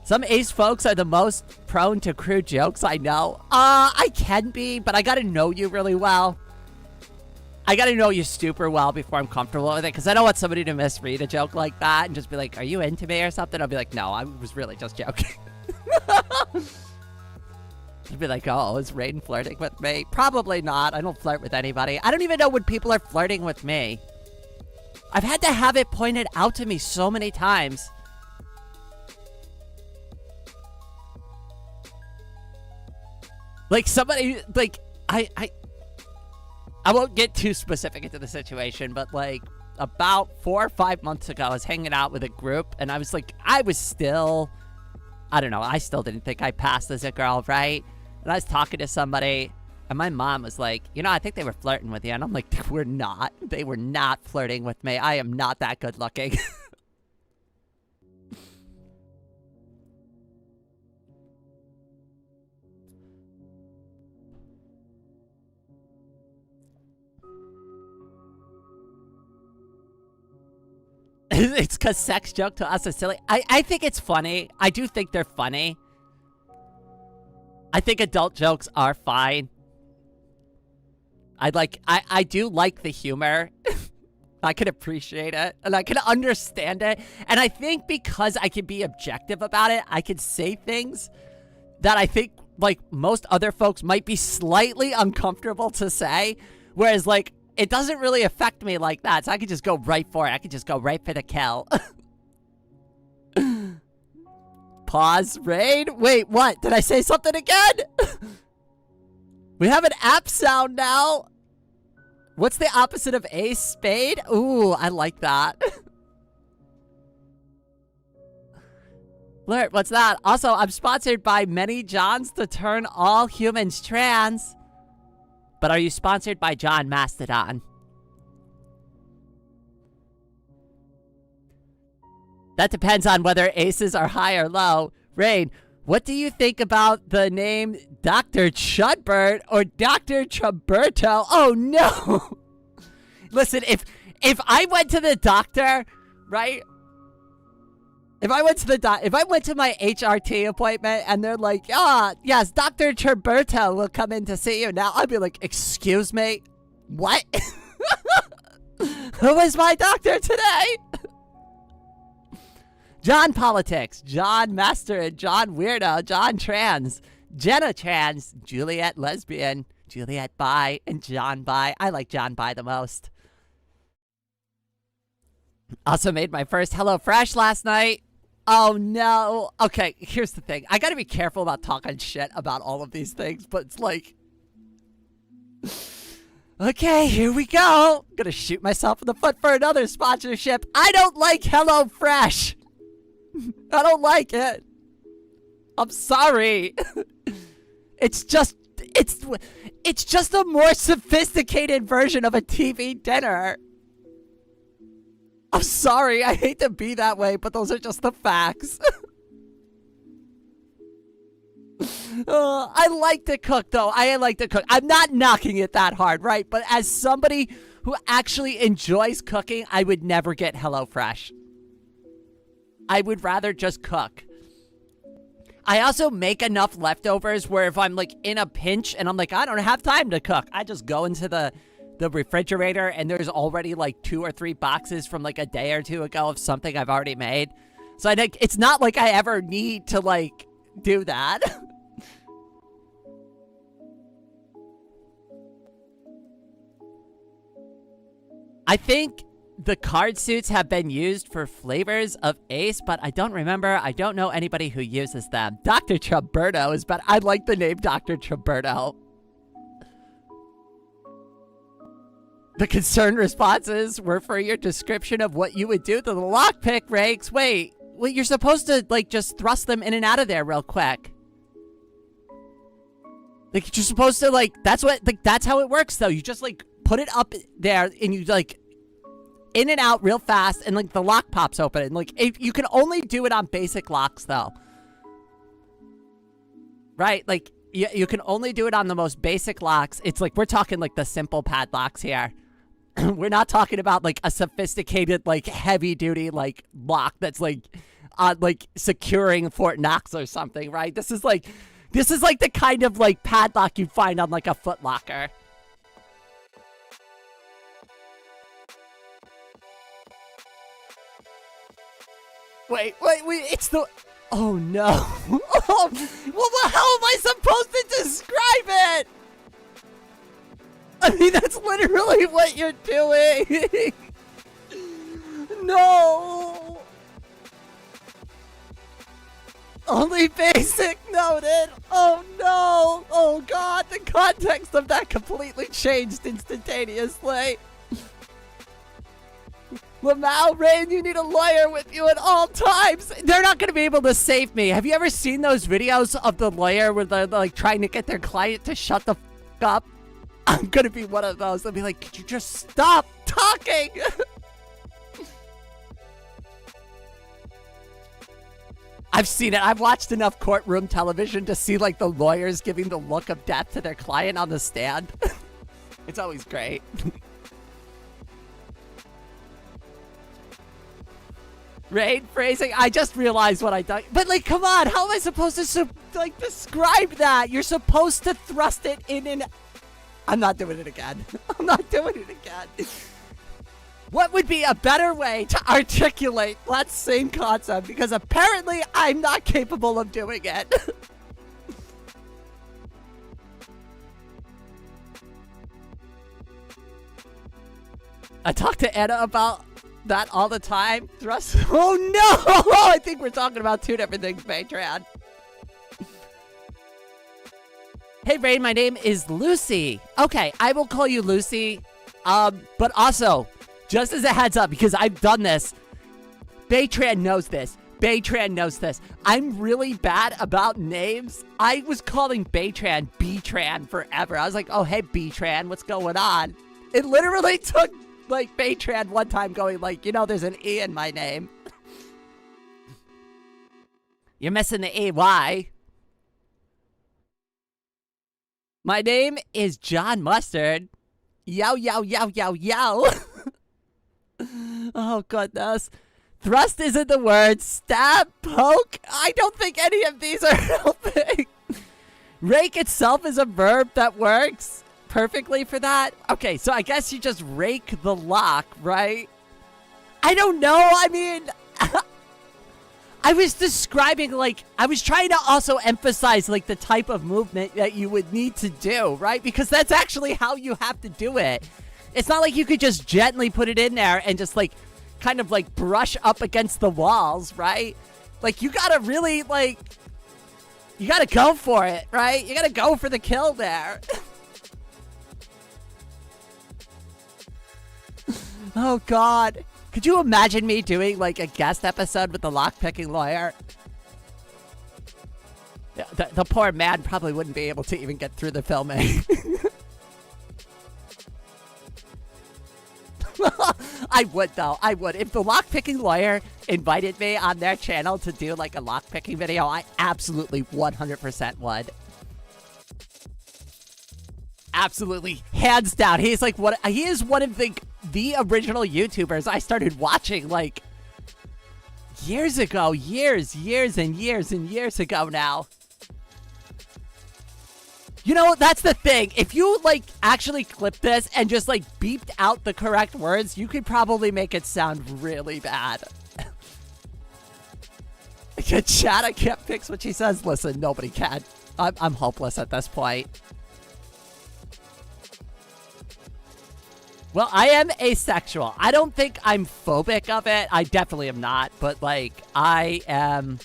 Some Ace folks are the most prone to crude jokes I know. I can be, but I gotta know you really well. I gotta know you super well before I'm comfortable with it, because I don't want somebody to misread a joke like that and just be like, are you into me or something? I'll be like, no, I was really just joking. You'd be like, oh, is Raiden flirting with me? Probably not. I don't flirt with anybody. I don't even know when people are flirting with me. I've had to have it pointed out to me so many times. Like, somebody, like, I won't get too specific into the situation, but, like, about 4 or 5 months ago, I was hanging out with a group, and I was like, I still didn't think I passed as a girl, right? And I was talking to somebody, and my mom was like, you know, I think they were flirting with you. And I'm like, they were not. They were not flirting with me. I am not that good looking. It's because sex joke to us is silly. I think it's funny. I do think they're funny. I think adult jokes are fine. I do like the humor. I can appreciate it, and I can understand it. And I think because I can be objective about it, I can say things that I think, like, most other folks might be slightly uncomfortable to say. Whereas, like, it doesn't really affect me like that, so I could just go right for it. I could just go right for the kill. Pause, raid? Wait, what? Did I say something again? We have an app sound now. What's the opposite of ace? Spade? Ooh, I like that. Alert, what's that? Also, I'm sponsored by Many Johns to turn all humans trans. But are you sponsored by John Mastodon? That depends on whether aces are high or low. Rain, what do you think about the name Dr. Chudbert or Dr. Chuberto? Oh no! Listen, if I went to the doctor, right? If I went to my HRT appointment and they're like, yes, Dr. Chuberto will come in to see you now, I'd be like, excuse me? What? Who is my doctor today? John Politics, John Master, John Weirdo, John Trans, Jenna Trans, Juliet Lesbian, Juliet Bi, and John Bi. I like John Bi the most. Also made my first HelloFresh last night. Oh no. Okay, here's the thing. I gotta be careful about talking shit about all of these things, but it's like... Okay, here we go. I'm gonna shoot myself in the foot for another sponsorship. I don't like HelloFresh. I don't like it. I'm sorry. It's just a more sophisticated version of a TV dinner. I'm sorry. I hate to be that way, but those are just the facts. I like to cook, though. I like to cook. I'm not knocking it that hard, right? But as somebody who actually enjoys cooking, I would never get HelloFresh. I would rather just cook. I also make enough leftovers where if I'm like in a pinch and I'm like, I don't have time to cook, I just go into the refrigerator and there's already like 2 or 3 boxes from like a day or two ago of something I've already made. So I think it's not like I ever need to like do that. I think the card suits have been used for flavors of Ace, but I don't remember. I don't know anybody who uses them. Dr. Chuberto is better. I like the name Dr. Chuberto. The concerned responses were for your description of what you would do to the lockpick rakes. Wait, you're supposed to, like, just thrust them in and out of there real quick. Like, you're supposed to, like, that's how it works, though. You just, like, put it up there and you, like, in and out real fast, and like the lock pops open. And like, if you can only do it on basic locks, though, right? Like you can only do it on the most basic locks. It's like we're talking like the simple padlocks here. We're not talking about like a sophisticated, like heavy duty like lock that's like securing Fort Knox or something, right? This is like the kind of like padlock you find on like a Foot Locker. Wait, it's the... Oh, no. Oh, well, how am I supposed to describe it? I mean, that's literally what you're doing. No. Only basic noted. Oh, no. Oh, God. The context of that completely changed instantaneously. Lamau, Rain, you need a lawyer with you at all times. They're not going to be able to save me. Have you ever seen those videos of the lawyer where they're like trying to get their client to shut the f up? I'm going to be one of those. They'll be like, could you just stop talking? I've seen it. I've watched enough courtroom television to see like the lawyers giving the look of death to their client on the stand. It's always great. Rain phrasing. I just realized what I done. But like, come on. How am I supposed to like describe that? You're supposed to thrust it in and... I'm not doing it again. I'm not doing it again. What would be a better way to articulate that same concept? Because apparently I'm not capable of doing it. I talk to Anna about that all the time. Thrust. Oh no! I think we're talking about two different things, Patreon. Hey Rain, my name is Lucy. Okay, I will call you Lucy. But also, just as a heads up, because I've done this, Baytran knows this. Baytran knows this. I'm really bad about names. I was calling Baytran B-Tran forever. I was like, oh, hey, B-Tran, what's going on? It literally took, like, Baytran one time going, like, you know, there's an E in my name. You're missing the E. Why? My name is John Mustard. Yo, yo, yo, yo, yo. Oh, goodness. Thrust isn't the word. Stab, poke. I don't think any of these are helping. Rake itself is a verb that works perfectly for that. Okay, so I guess you just rake the lock, right? I don't know. I mean, I was describing, like, I was trying to also emphasize, like, the type of movement that you would need to do, right? Because that's actually how you have to do it. It's not like you could just gently put it in there and just, like, kind of, like, brush up against the walls, right? Like, you gotta really, like, you gotta go for it, right? You gotta go for the kill there. Oh, God. Could you imagine me doing, like, a guest episode with the lockpicking lawyer? Yeah, the poor man probably wouldn't be able to even get through the filming. I would, though. I would. If the lockpicking lawyer invited me on their channel to do, like, a lockpicking video, I absolutely 100% would. Absolutely. Hands down. He's, like, he is one of the original YouTubers I started watching, like, years ago. Years and years ago now. You know, that's the thing. If you, like, actually clip this and just, like, beeped out the correct words, you could probably make it sound really bad. Chat, I can't fix what she says. Listen, nobody can. I'm hopeless at this point. Well, I am asexual. I don't think I'm phobic of it. I definitely am not. But, like, I am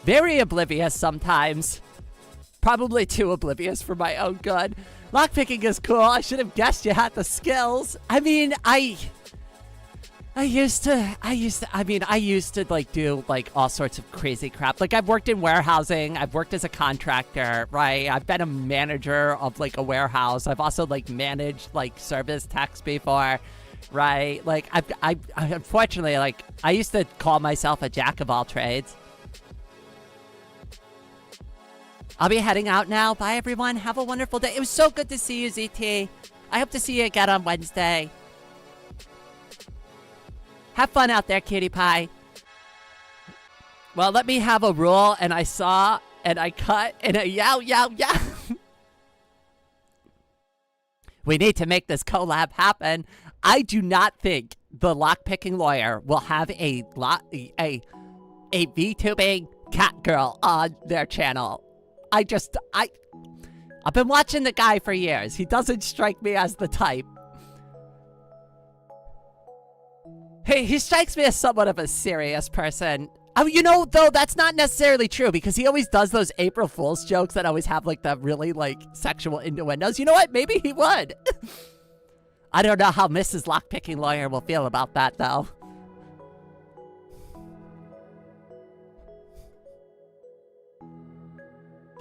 very oblivious sometimes. Probably too oblivious for my own good. Lockpicking is cool. I should have guessed you had the skills. I mean, I used to like do like all sorts of crazy crap. Like I've worked in warehousing. I've worked as a contractor, right? I've been a manager of like a warehouse. I've also like managed like service techs before, right? Like I unfortunately, like I used to call myself a jack of all trades. I'll be heading out now. Bye, everyone. Have a wonderful day. It was so good to see you, ZT. I hope to see you again on Wednesday. Have fun out there, cutie pie. Well, let me have a rule, and I saw, and I cut, and a yow. We need to make this collab happen. I do not think the lockpicking lawyer will have a VTubing catgirl on their channel. I've been watching the guy for years. He doesn't strike me as the type. Hey, he strikes me as somewhat of a serious person. Oh, you know, though, that's not necessarily true because he always does those April Fool's jokes that always have, like, the really, like, sexual innuendos. You know what? Maybe he would. I don't know how Mrs. Lockpicking Lawyer will feel about that, though.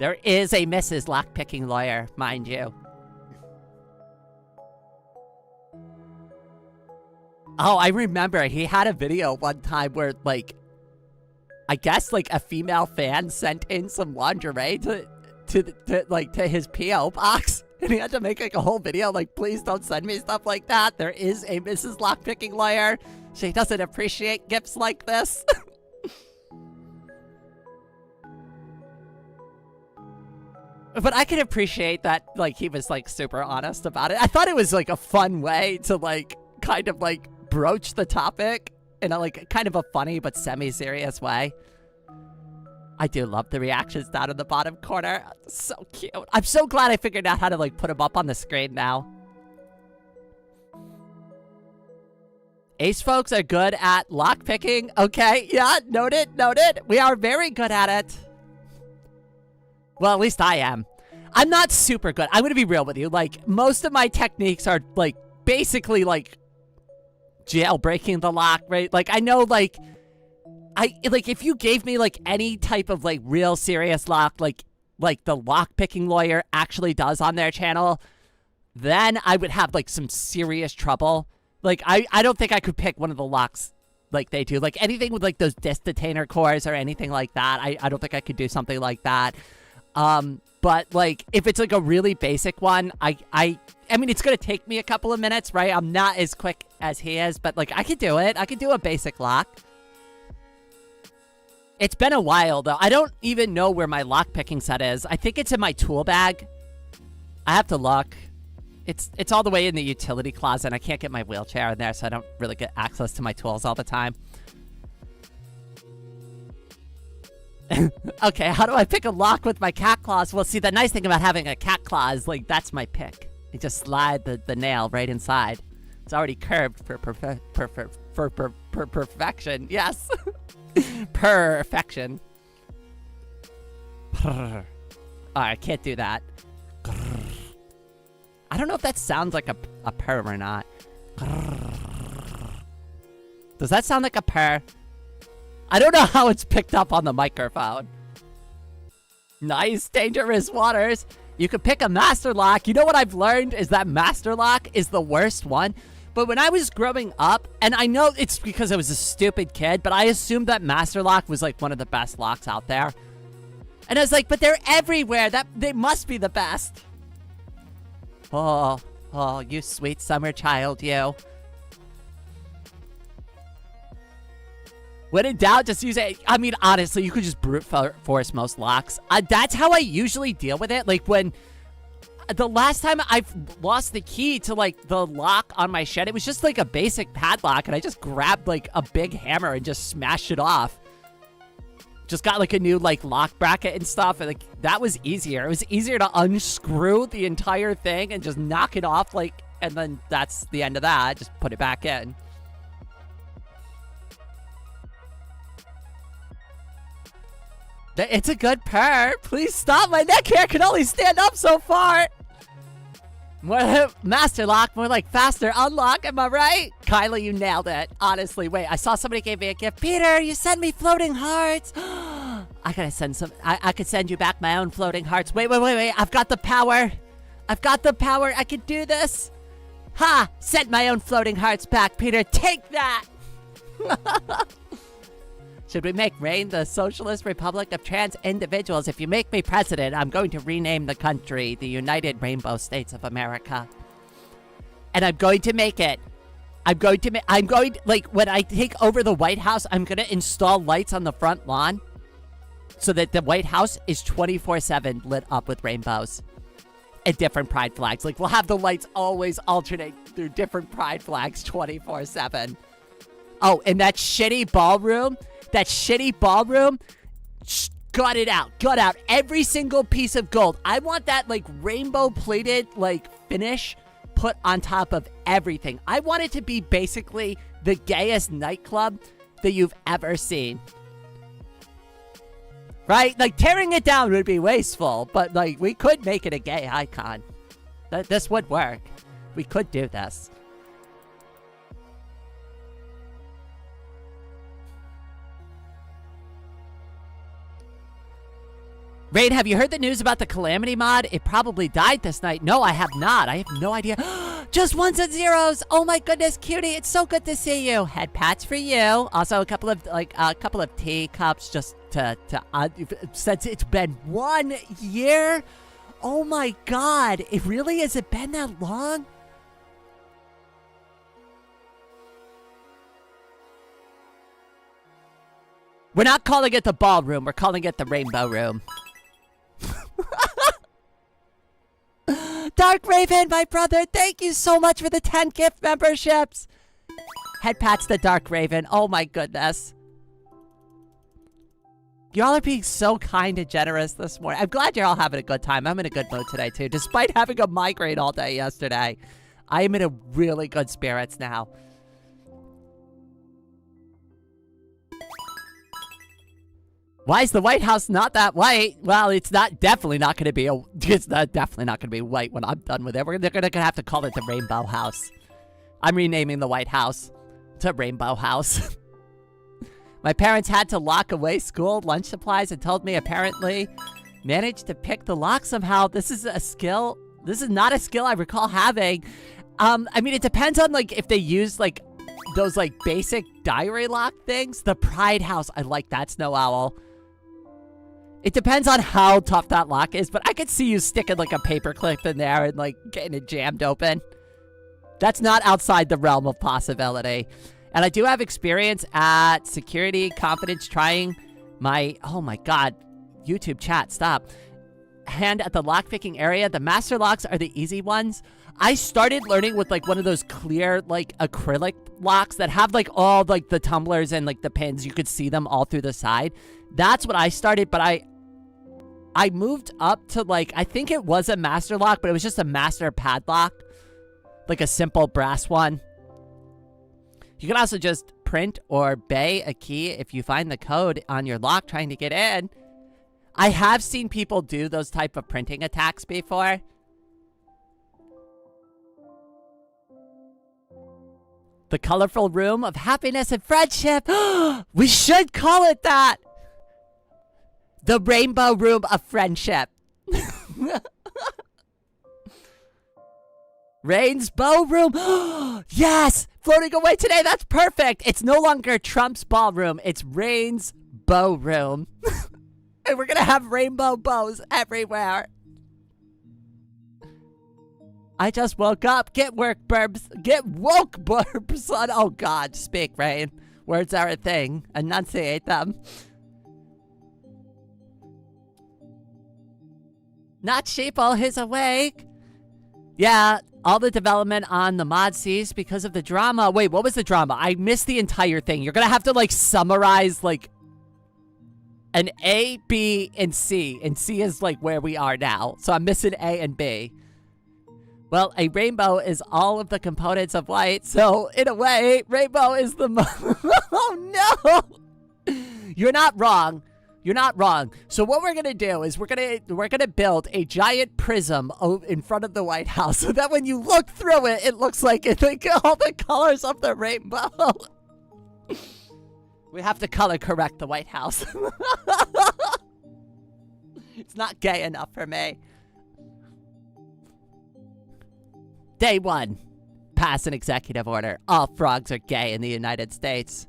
There is a Mrs. Lockpicking Lawyer, mind you. Oh, I remember he had a video one time where, like, I guess, like, a female fan sent in some lingerie to his P.O. box. And he had to make, like, a whole video, like, please don't send me stuff like that. There is a Mrs. Lockpicking Lawyer. She doesn't appreciate gifts like this. But I can appreciate that, like, he was, like, super honest about it. I thought it was, like, a fun way to, like, kind of, like, broach the topic in a, like, kind of a funny but semi-serious way. I do love the reactions down in the bottom corner. So cute. I'm so glad I figured out how to, like, put them up on the screen now. Ace folks are good at lockpicking. Okay, yeah, noted, noted. We are very good at it. Well, at least I am. I'm not super good. I'm going to be real with you. Like, most of my techniques are, like, basically, like, jailbreaking the lock, right? Like, I know, like, if you gave me, like, any type of, like, real serious lock, like the lockpicking lawyer actually does on their channel, then I would have, like, some serious trouble. Like, I don't think I could pick one of the locks like they do. Like, anything with, like, those disc detainer cores or anything like that, I don't think I could do something like that. But, like, if it's, like, a really basic one, I mean, it's gonna take me a couple of minutes, right? I'm not as quick as he is, but, like, I could do it. I could do a basic lock. It's been a while, though. I don't even know where my lockpicking set is. I think it's in my tool bag. I have to look. It's all the way in the utility closet. I can't get my wheelchair in there, so I don't really get access to my tools all the time. Okay, how do I pick a lock with my cat claws? Well, see, the nice thing about having a cat claw is, like, that's my pick. You just slide the nail right inside. It's already curved for perfection. Yes. Perfection. Oh, I can't do that. I don't know if that sounds like a purr or not. Does that sound like a purr? I don't know how it's picked up on the microphone. Nice, dangerous waters. You could pick a master lock. You know what I've learned is that master lock is the worst one. But when I was growing up, and I know it's because I was a stupid kid, but I assumed that master lock was like one of the best locks out there. And I was like, but they're everywhere. They must be the best. Oh, you sweet summer child, you. When in doubt, just use it. I mean, honestly, you could just brute force most locks. That's how I usually deal with it. Like, when the last time I've lost the key to, like, the lock on my shed, it was just, like, a basic padlock, and I just grabbed, like, a big hammer and just smashed it off. Just got, like, a new, like, lock bracket and stuff, and, like, that was easier. It was easier to unscrew the entire thing and just knock it off, like, and then that's the end of that. Just put it back in. It's a good purr. Please stop. My neck hair can only stand up so far. More master lock, more like faster unlock. Am I right? Kyla, you nailed it. Honestly, wait. I saw somebody gave me a gift. Peter, you sent me floating hearts. I gotta send some. I could send you back my own floating hearts. Wait. I've got the power. I've got the power. I can do this. Ha! Sent my own floating hearts back, Peter. Take that. Should we make Reign the Socialist Republic of Trans Individuals? If you make me president, I'm going to rename the country the United Rainbow States of America. And I'm going to make it. Like, when I take over the White House, I'm going to install lights on the front lawn so that the White House is 24/7 lit up with rainbows and different pride flags. Like, we'll have the lights always alternate through different pride flags 24/7. Oh, and that shitty ballroom, gut it out. Gut out every single piece of gold. I want that, like, rainbow plated, like, finish put on top of everything. I want it to be basically the gayest nightclub that you've ever seen. Right? Like, tearing it down would be wasteful, but, like, we could make it a gay icon. This would work. We could do this. Raid, have you heard the news about the Calamity mod? It probably died this night. No, I have not. I have no idea. Just ones and zeros. Oh my goodness, cutie. It's so good to see you. Head pats for you. Also, a couple of teacups just to since it's been 1 year. Oh my God. It really has it been that long? We're not calling it the ballroom. We're calling it the rainbow room. Dark Raven, my brother. Thank you so much for the 10 gift memberships. Head pats the Dark Raven. Oh my goodness. Y'all are being so kind and generous this morning. I'm glad you're all having a good time. I'm in a good mood today too. Despite having a migraine all day yesterday, I am in a really good spirits now. Why is the White House not that white? Well, it's definitely not going to be definitely not going to be white when I'm done with it. They're going to have to call it the Rainbow House. I'm renaming the White House to Rainbow House. My parents had to lock away school lunch supplies and told me apparently managed to pick the lock somehow. This is a skill. This is not a skill I recall having. I mean, it depends on like if they use like those like basic diary lock things. The Pride House, I like that, Snow Owl. It depends on how tough that lock is, but I could see you sticking like a paper clip in there and like getting it jammed open. That's not outside the realm of possibility. And I do have experience at security confidence trying my, oh my god, YouTube chat, stop. Hand at the lockpicking area. The master locks are the easy ones. I started learning with like one of those clear like acrylic locks that have like all like the tumblers and like the pins. You could see them all through the side. That's what I started, but I moved up to like, I think it was a master lock, but it was just a master padlock. Like a simple brass one. You can also just print or bay a key if you find the code on your lock trying to get in. I have seen people do those type of printing attacks before. The colorful room of happiness and friendship. We should call it that. The rainbow room of friendship. Rain's ballroom. Yes! Floating away today. That's perfect. It's no longer Trump's ballroom. It's Rain's bow room. And we're going to have rainbow bows everywhere. I just woke up. Get work, burbs. Get woke, burbs, son. Oh, God. Speak, Rain. Words are a thing. Enunciate them. Not sheeple. He's awake. Yeah, all the development on the mod ceased because of the drama. Wait, what was the drama? I missed the entire thing. You're going to have to, like, summarize, like, an A, B, and C. And C is, like, where we are now. So I'm missing A and B. Well, a rainbow is all of the components of white. So, in a way, rainbow is the Oh, no! You're not wrong. You're not wrong. So what we're gonna do is we're gonna build a giant prism in front of the White House, so that when you look through it, it looks like it's like all the colors of the rainbow. We have to color correct the White House. It's not gay enough for me. Day 1. Pass an executive order. All frogs are gay in the United States.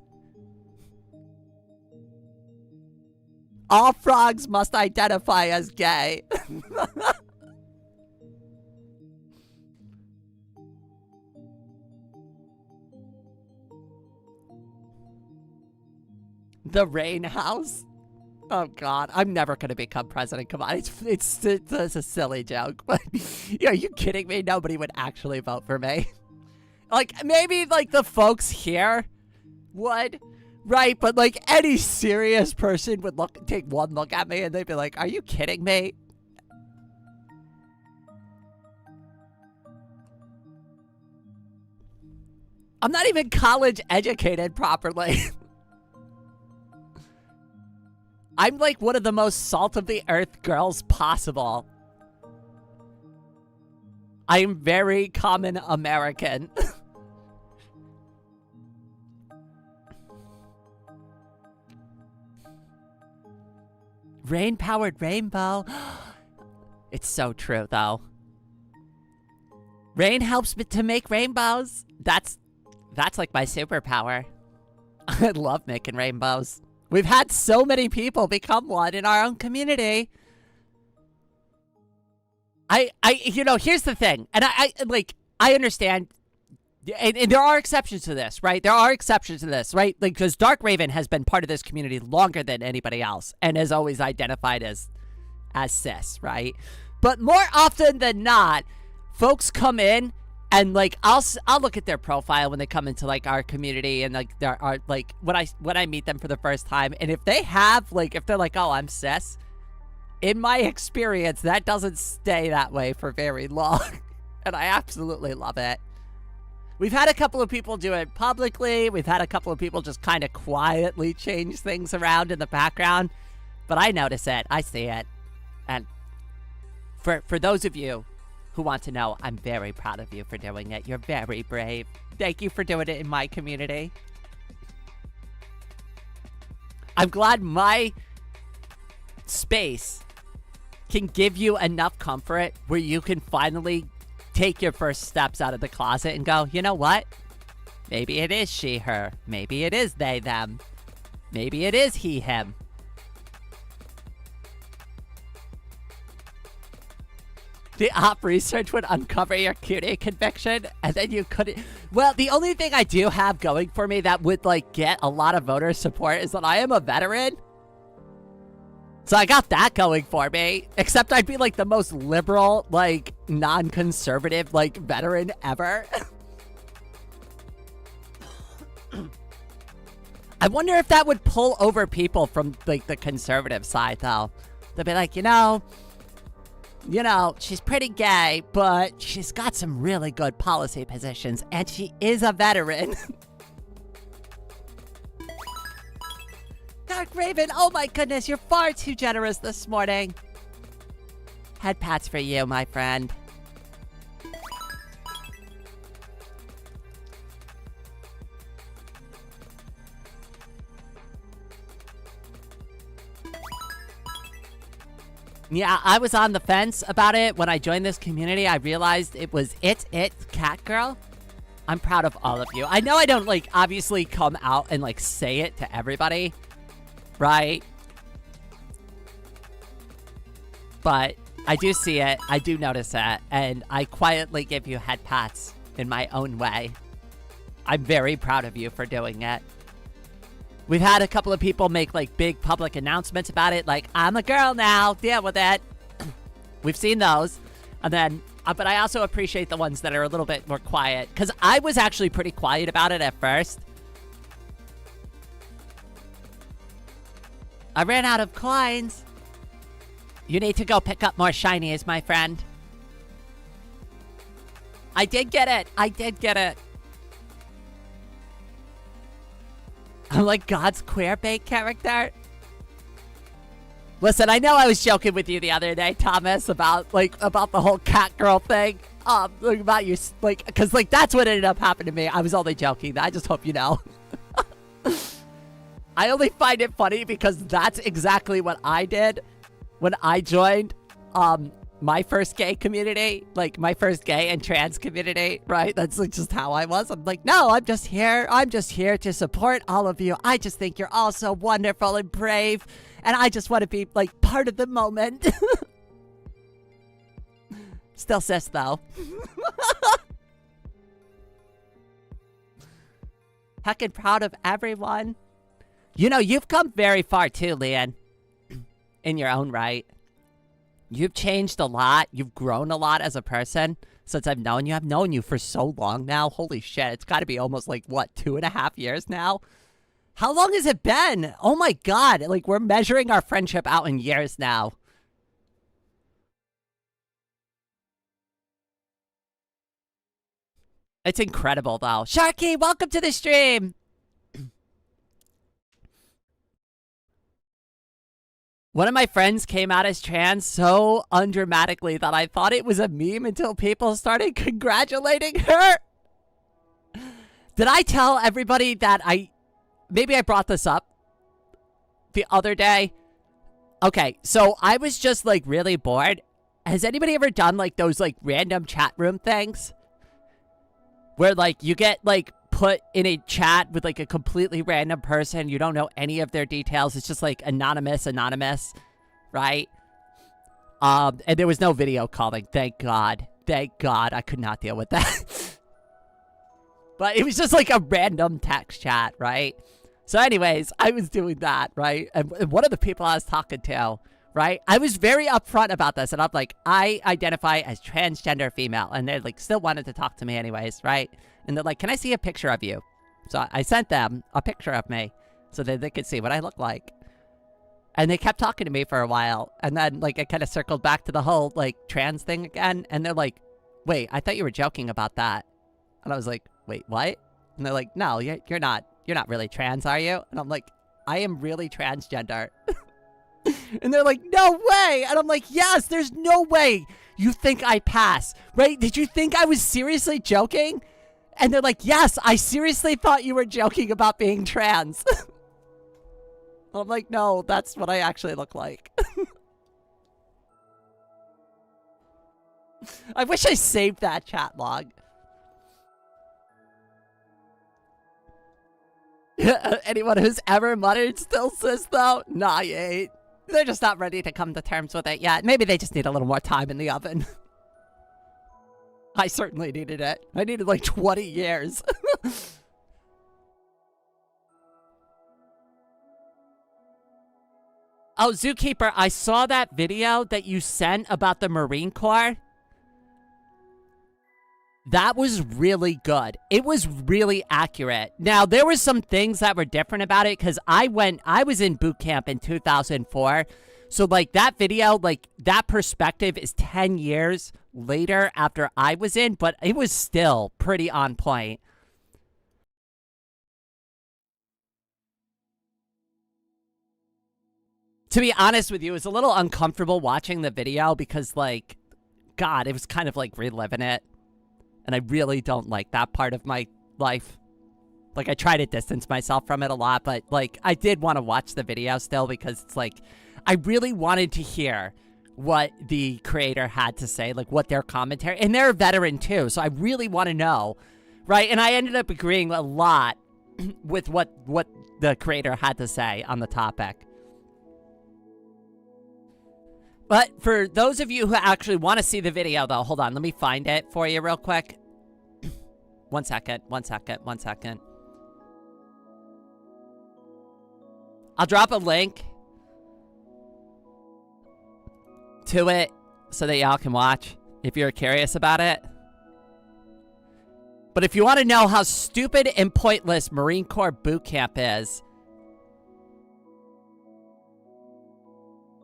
All frogs must identify as gay. The Rain House? Oh, God. I'm never going to become president. Come on. It's a silly joke. But, are you kidding me? Nobody would actually vote for me. Like, maybe, like, the folks here would. Right, but like any serious person would take one look at me and they'd be like, are you kidding me? I'm not even college educated properly. I'm like one of the most salt of the earth girls possible. I am very common American. Rain-powered rainbow. It's so true, though. Rain helps me to make rainbows. That's like my superpower. I love making rainbows. We've had so many people become one in our own community. Here's the thing. And I understand. And there are exceptions to this, right? There are exceptions to this, right? Like, because Dark Raven has been part of this community longer than anybody else and has always identified as cis, right? But more often than not, folks come in and like I'll look at their profile when they come into like our community, and like there are like when I meet them for the first time, and if they have like, if they're like, oh, I'm cis, in my experience that doesn't stay that way for very long. And I absolutely love it. We've had a couple of people do it publicly. We've had a couple of people just kind of quietly change things around in the background. But I notice it. I see it. And for those of you who want to know, I'm very proud of you for doing it. You're very brave. Thank you for doing it in my community. I'm glad my space can give you enough comfort where you can finally take your first steps out of the closet and go, you know what? Maybe it is she, her. Maybe it is they, them. Maybe it is he, him. The op research would uncover your cutie conviction, and then you couldn't. Well, the only thing I do have going for me that would like get a lot of voter support is that I am a veteran. So I got that going for me, except I'd be like the most liberal, like non-conservative, like veteran ever. I wonder if that would pull over people from like the conservative side though. They'd be like, you know, she's pretty gay, but she's got some really good policy positions, and she is a veteran. Dark Raven, oh my goodness, you're far too generous this morning. Head pats for you, my friend. Yeah, I was on the fence about it. When I joined this community, I realized it was catgirl. I'm proud of all of you. I know I don't, like, obviously come out and, like, say it to everybody, right? But I do see it. I do notice it. And I quietly give you head pats in my own way. I'm very proud of you for doing it. We've had a couple of people make, like, big public announcements about it. Like, I'm a girl now. Deal with it. We've seen those. And then, but I also appreciate the ones that are a little bit more quiet. Because I was actually pretty quiet about it at first. I ran out of coins. You need to go pick up more shinies, my friend. I did get it. I did get it. I'm like God's queer bait character. Listen, I know I was joking with you the other day, Thomas, about the whole catgirl thing. Like about you, like, because like that's what ended up happening to me. I was only joking. I just hope you know. I only find it funny because that's exactly what I did when I joined my first gay community, like my first gay and trans community, right? That's like just how I was. I'm like, no, I'm just here to support all of you. I just think you're all so wonderful and brave, and I just want to be like part of the moment. Still cis though. Heckin' proud of everyone. You know, you've come very far too, Leanne, in your own right. You've changed a lot. You've grown a lot as a person since I've known you. I've known you for so long now. Holy shit. It's got to be almost like, what, 2.5 years now? How long has it been? Oh my God. Like, we're measuring our friendship out in years now. It's incredible, though. Sharky, welcome to the stream. One of my friends came out as trans so undramatically that I thought it was a meme until people started congratulating her. Did I tell everybody that maybe I brought this up the other day? Okay, so I was just like really bored. Has anybody ever done like those like random chat room things? Where like you get like put in a chat with like a completely random person. You don't know any of their details. It's just like anonymous, right? And there was no video calling. Thank God. Thank God. I could not deal with that. But it was just like a random text chat, right? So anyways, I was doing that, right? And one of the people I was talking to, right? I was very upfront about this, and I'm like, I identify as transgender female, and they like still wanted to talk to me anyways, right? And they're like, can I see a picture of you? So I sent them a picture of me so that they could see what I look like. And they kept talking to me for a while, and then like I kind of circled back to the whole like trans thing again, and they're like, wait, I thought you were joking about that. And I was like, wait, what? And they're like, no, you're not really trans, are you? And I'm like, I am really transgender. And they're like, no way. And I'm like, yes, there's no way you think I pass, right? Did you think I was seriously joking? And they're like, yes, I seriously thought you were joking about being trans. I'm like, no, that's what I actually look like. I wish I saved that chat log. Anyone who's ever muttered still says though, nah, you ain't. They're just not ready to come to terms with it yet. Maybe they just need a little more time in the oven. I certainly needed it. I needed like 20 years. Oh, Zookeeper, I saw that video that you sent about the Marine Corps. That was really good. It was really accurate. Now, there were some things that were different about it because I was in boot camp in 2004. So, like, that video, like, that perspective is 10 years later after I was in, but it was still pretty on point. To be honest with you, it was a little uncomfortable watching the video because, like, God, it was kind of like reliving it. And I really don't like that part of my life. Like, I try to distance myself from it a lot, but, like, I did want to watch the video still because it's like, I really wanted to hear what the creator had to say, like, what their commentary, and they're a veteran too, so I really want to know, right? And I ended up agreeing a lot with what the creator had to say on the topic. But for those of you who actually want to see the video, though, hold on. Let me find it for you real quick. One second. I'll drop a link to it so that y'all can watch if you're curious about it. But if you want to know how stupid and pointless Marine Corps boot camp is,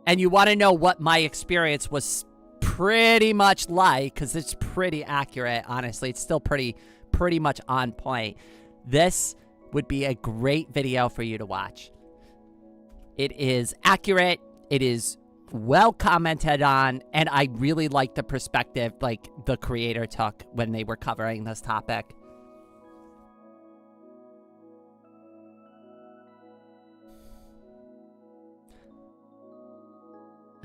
and you want to know what my experience was pretty much like, because it's pretty accurate, honestly. It's still pretty much on point. This would be a great video for you to watch. It is accurate. It is well commented on. And I really like the perspective, like, the creator took when they were covering this topic.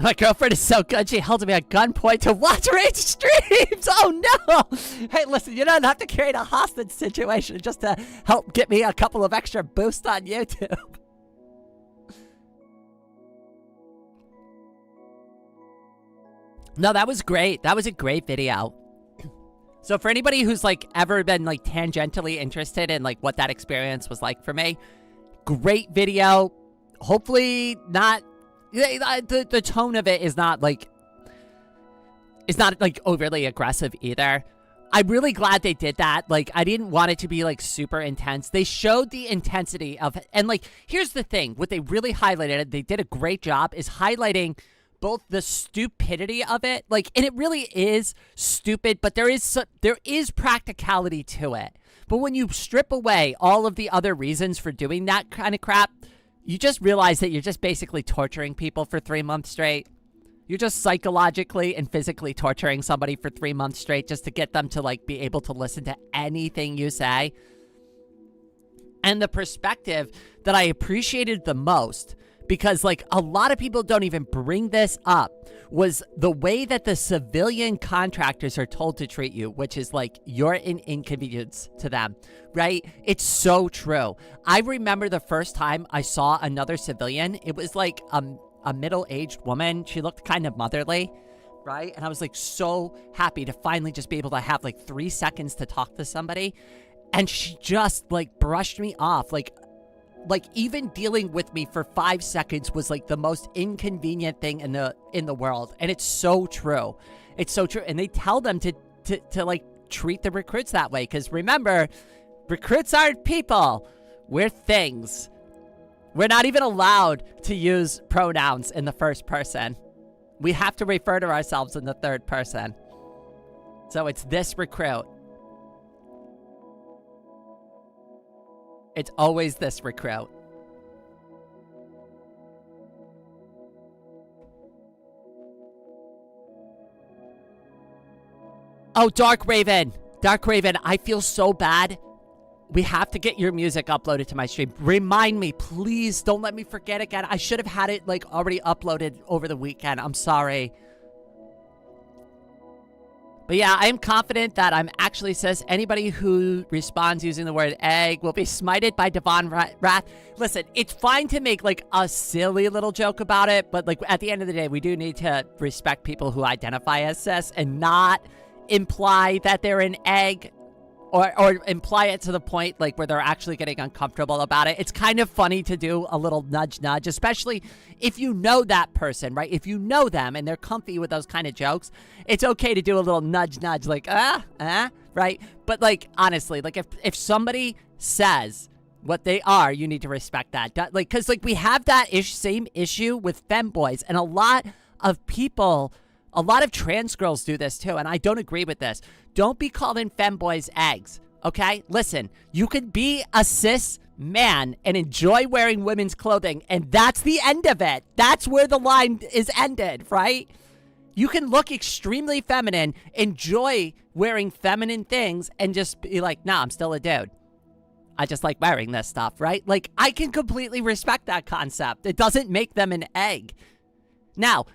My girlfriend is so good, she held me at gunpoint to watch rage streams! Oh no! Hey, listen, you don't have to create a hostage situation just to help get me a couple of extra boosts on YouTube. No, that was great. That was a great video. So for anybody who's, like, ever been, like, tangentially interested in, like, what that experience was like for me, great video. Hopefully not... The tone of it is not like overly aggressive either. I'm really glad they did that. Like, I didn't want it to be like super intense. They showed the intensity of it. And like, here's the thing, what they really highlighted, they did a great job, is highlighting both the stupidity of it, like, and it really is stupid, but there is practicality to it. But when you strip away all of the other reasons for doing that kind of crap, you just realize that you're just basically torturing people for 3 months straight. You're just psychologically and physically torturing somebody for 3 months straight just to get them to, like, be able to listen to anything you say. And the perspective that I appreciated the most, because, like, a lot of people don't even bring this up, was the way that the civilian contractors are told to treat you, which is like, you're an inconvenience to them, right? It's so true. I remember the first time I saw another civilian, it was like a middle-aged woman. She looked kind of motherly, right? And I was like so happy to finally just be able to have like 3 seconds to talk to somebody. And she just like brushed me off. Like, like, even dealing with me for 5 seconds was like the most inconvenient thing in the world. And it's so true. It's so true. And they tell them to like treat the recruits that way. Because remember, recruits aren't people. We're things. We're not even allowed to use pronouns in the first person. We have to refer to ourselves in the third person. So it's this recruit. It's always this recruit. Oh, Dark Raven. Dark Raven, I feel so bad. We have to get your music uploaded to my stream. Remind me, please. Don't let me forget again. I should have had it, like, already uploaded over the weekend. I'm sorry. But yeah, I am confident that I'm actually cis. Anybody who responds using the word egg will be smited by Devon Wrath. Listen, it's fine to make, like, a silly little joke about it, but, like, at the end of the day, we do need to respect people who identify as cis and not imply that they're an egg. Or imply it to the point, like, where they're actually getting uncomfortable about it. It's kind of funny to do a little nudge, especially if you know that person, right? If you know them and they're comfy with those kind of jokes, it's okay to do a little nudge, like, right? But, like, honestly, like, if somebody says what they are, you need to respect that. Like, because, like, we have that same issue with femboys, and a lot of people... A lot of trans girls do this too, and I don't agree with this. Don't be calling femboys eggs, okay? Listen, you could be a cis man and enjoy wearing women's clothing, and that's the end of it. That's where the line is ended, right? You can look extremely feminine, enjoy wearing feminine things, and just be like, nah, I'm still a dude. I just like wearing this stuff, right? Like, I can completely respect that concept. It doesn't make them an egg. Now,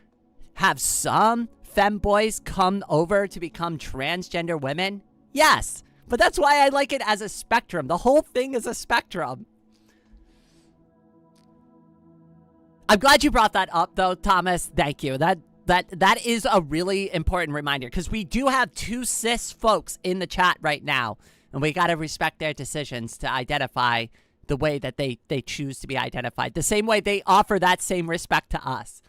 have some femboys come over to become transgender women? Yes, but that's why I like it as a spectrum. The whole thing is a spectrum. I'm glad you brought that up, though, Thomas. Thank you. That is a really important reminder, because we do have 2 cis folks in the chat right now, and we got to respect their decisions to identify the way that they choose to be identified, the same way they offer that same respect to us.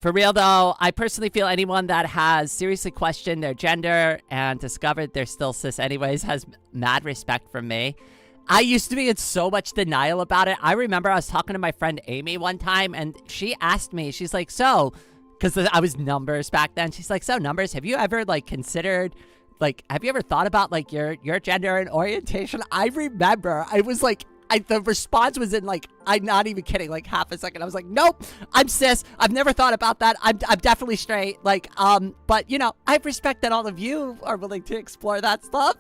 For real, though, I personally feel anyone that has seriously questioned their gender and discovered they're still cis anyways has mad respect from me. I used to be in so much denial about it. I remember I was talking to my friend Amy one time, and she asked me, she's like, so, because I was Numbers back then. She's like, so, Numbers, have you ever, like, considered, like, have you ever thought about, like, your gender and orientation? I remember I was like, the response was in, like, I'm not even kidding, like, half a second. I was like, nope, I'm cis. I've never thought about that. I'm definitely straight. Like, but, you know, I respect that all of you are willing to explore that stuff.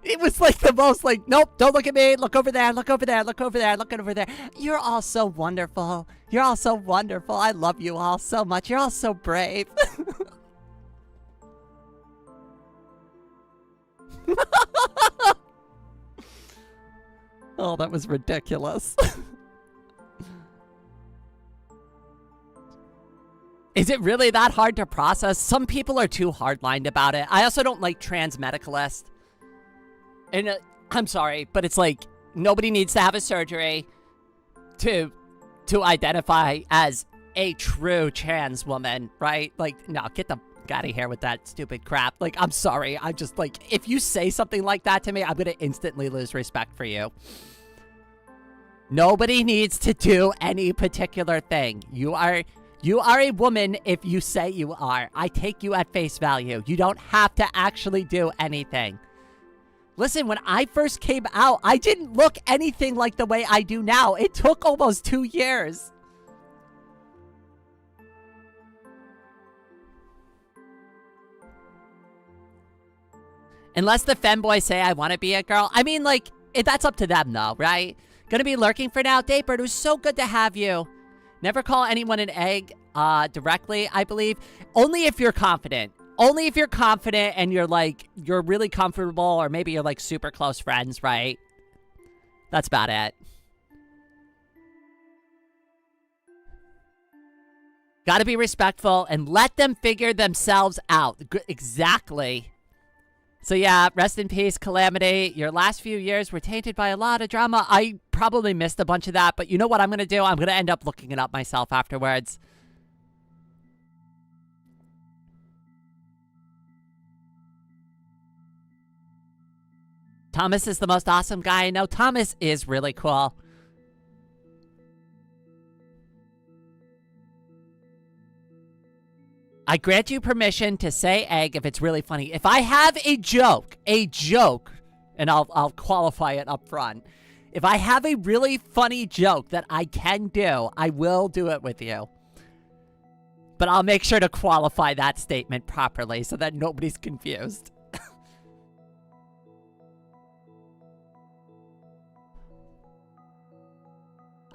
It was, like, the most, like, nope, don't look at me. Look over there, look over there, look over there, look over there. You're all so wonderful. You're all so wonderful. I love you all so much. You're all so brave. Oh, that was ridiculous. Is it really that hard to process? Some people are too hard-lined about it. I also don't like trans medicalists. And I'm sorry, but it's like, nobody needs to have a surgery to identify as a true trans woman, right? Like, no, get the out of here with that stupid crap. Like, I'm sorry. I just, like, if you say something like that to me, I'm gonna instantly lose respect for you. Nobody needs to do any particular thing. You are a woman if you say you are. I take you at face value. You don't have to actually do anything. Listen, when I first came out, I didn't look anything like the way I do now. It took almost 2 years. Unless the femboys say, I want to be a girl. I mean, like, that's up to them, though, right? Gonna be lurking for now. Daybird, it was so good to have you. Never call anyone an egg directly, I believe. Only if you're confident. Only if you're confident and you're, like, you're really comfortable, or maybe you're, like, super close friends, right? That's about it. Gotta be respectful and let them figure themselves out. Exactly. So yeah, rest in peace, Calamity. Your last few years were tainted by a lot of drama. I probably missed a bunch of that, but you know what I'm going to do? I'm going to end up looking it up myself afterwards. Thomas is the most awesome guy I know. Thomas is really cool. I grant you permission to say egg if it's really funny. If I have a joke, and I'll qualify it up front. If I have a really funny joke that I can do, I will do it with you. But I'll make sure to qualify that statement properly so that nobody's confused.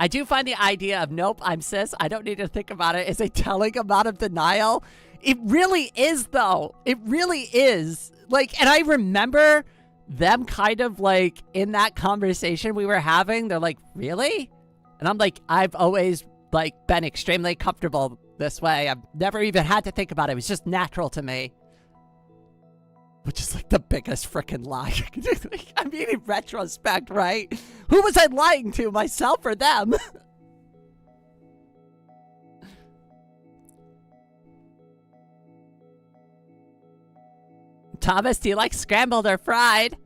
I do find the idea of nope, I'm cis, I don't need to think about it, is a telling amount of denial. It really is, though. It really is. Like, and I remember them kind of like in that conversation we were having, they're like, really? And I'm like, I've always like been extremely comfortable this way. I've never even had to think about it. It was just natural to me. Which is like the biggest freaking lie I could do. I mean, in retrospect, right? Who was I lying to, myself or them? Thomas, do you like scrambled or fried?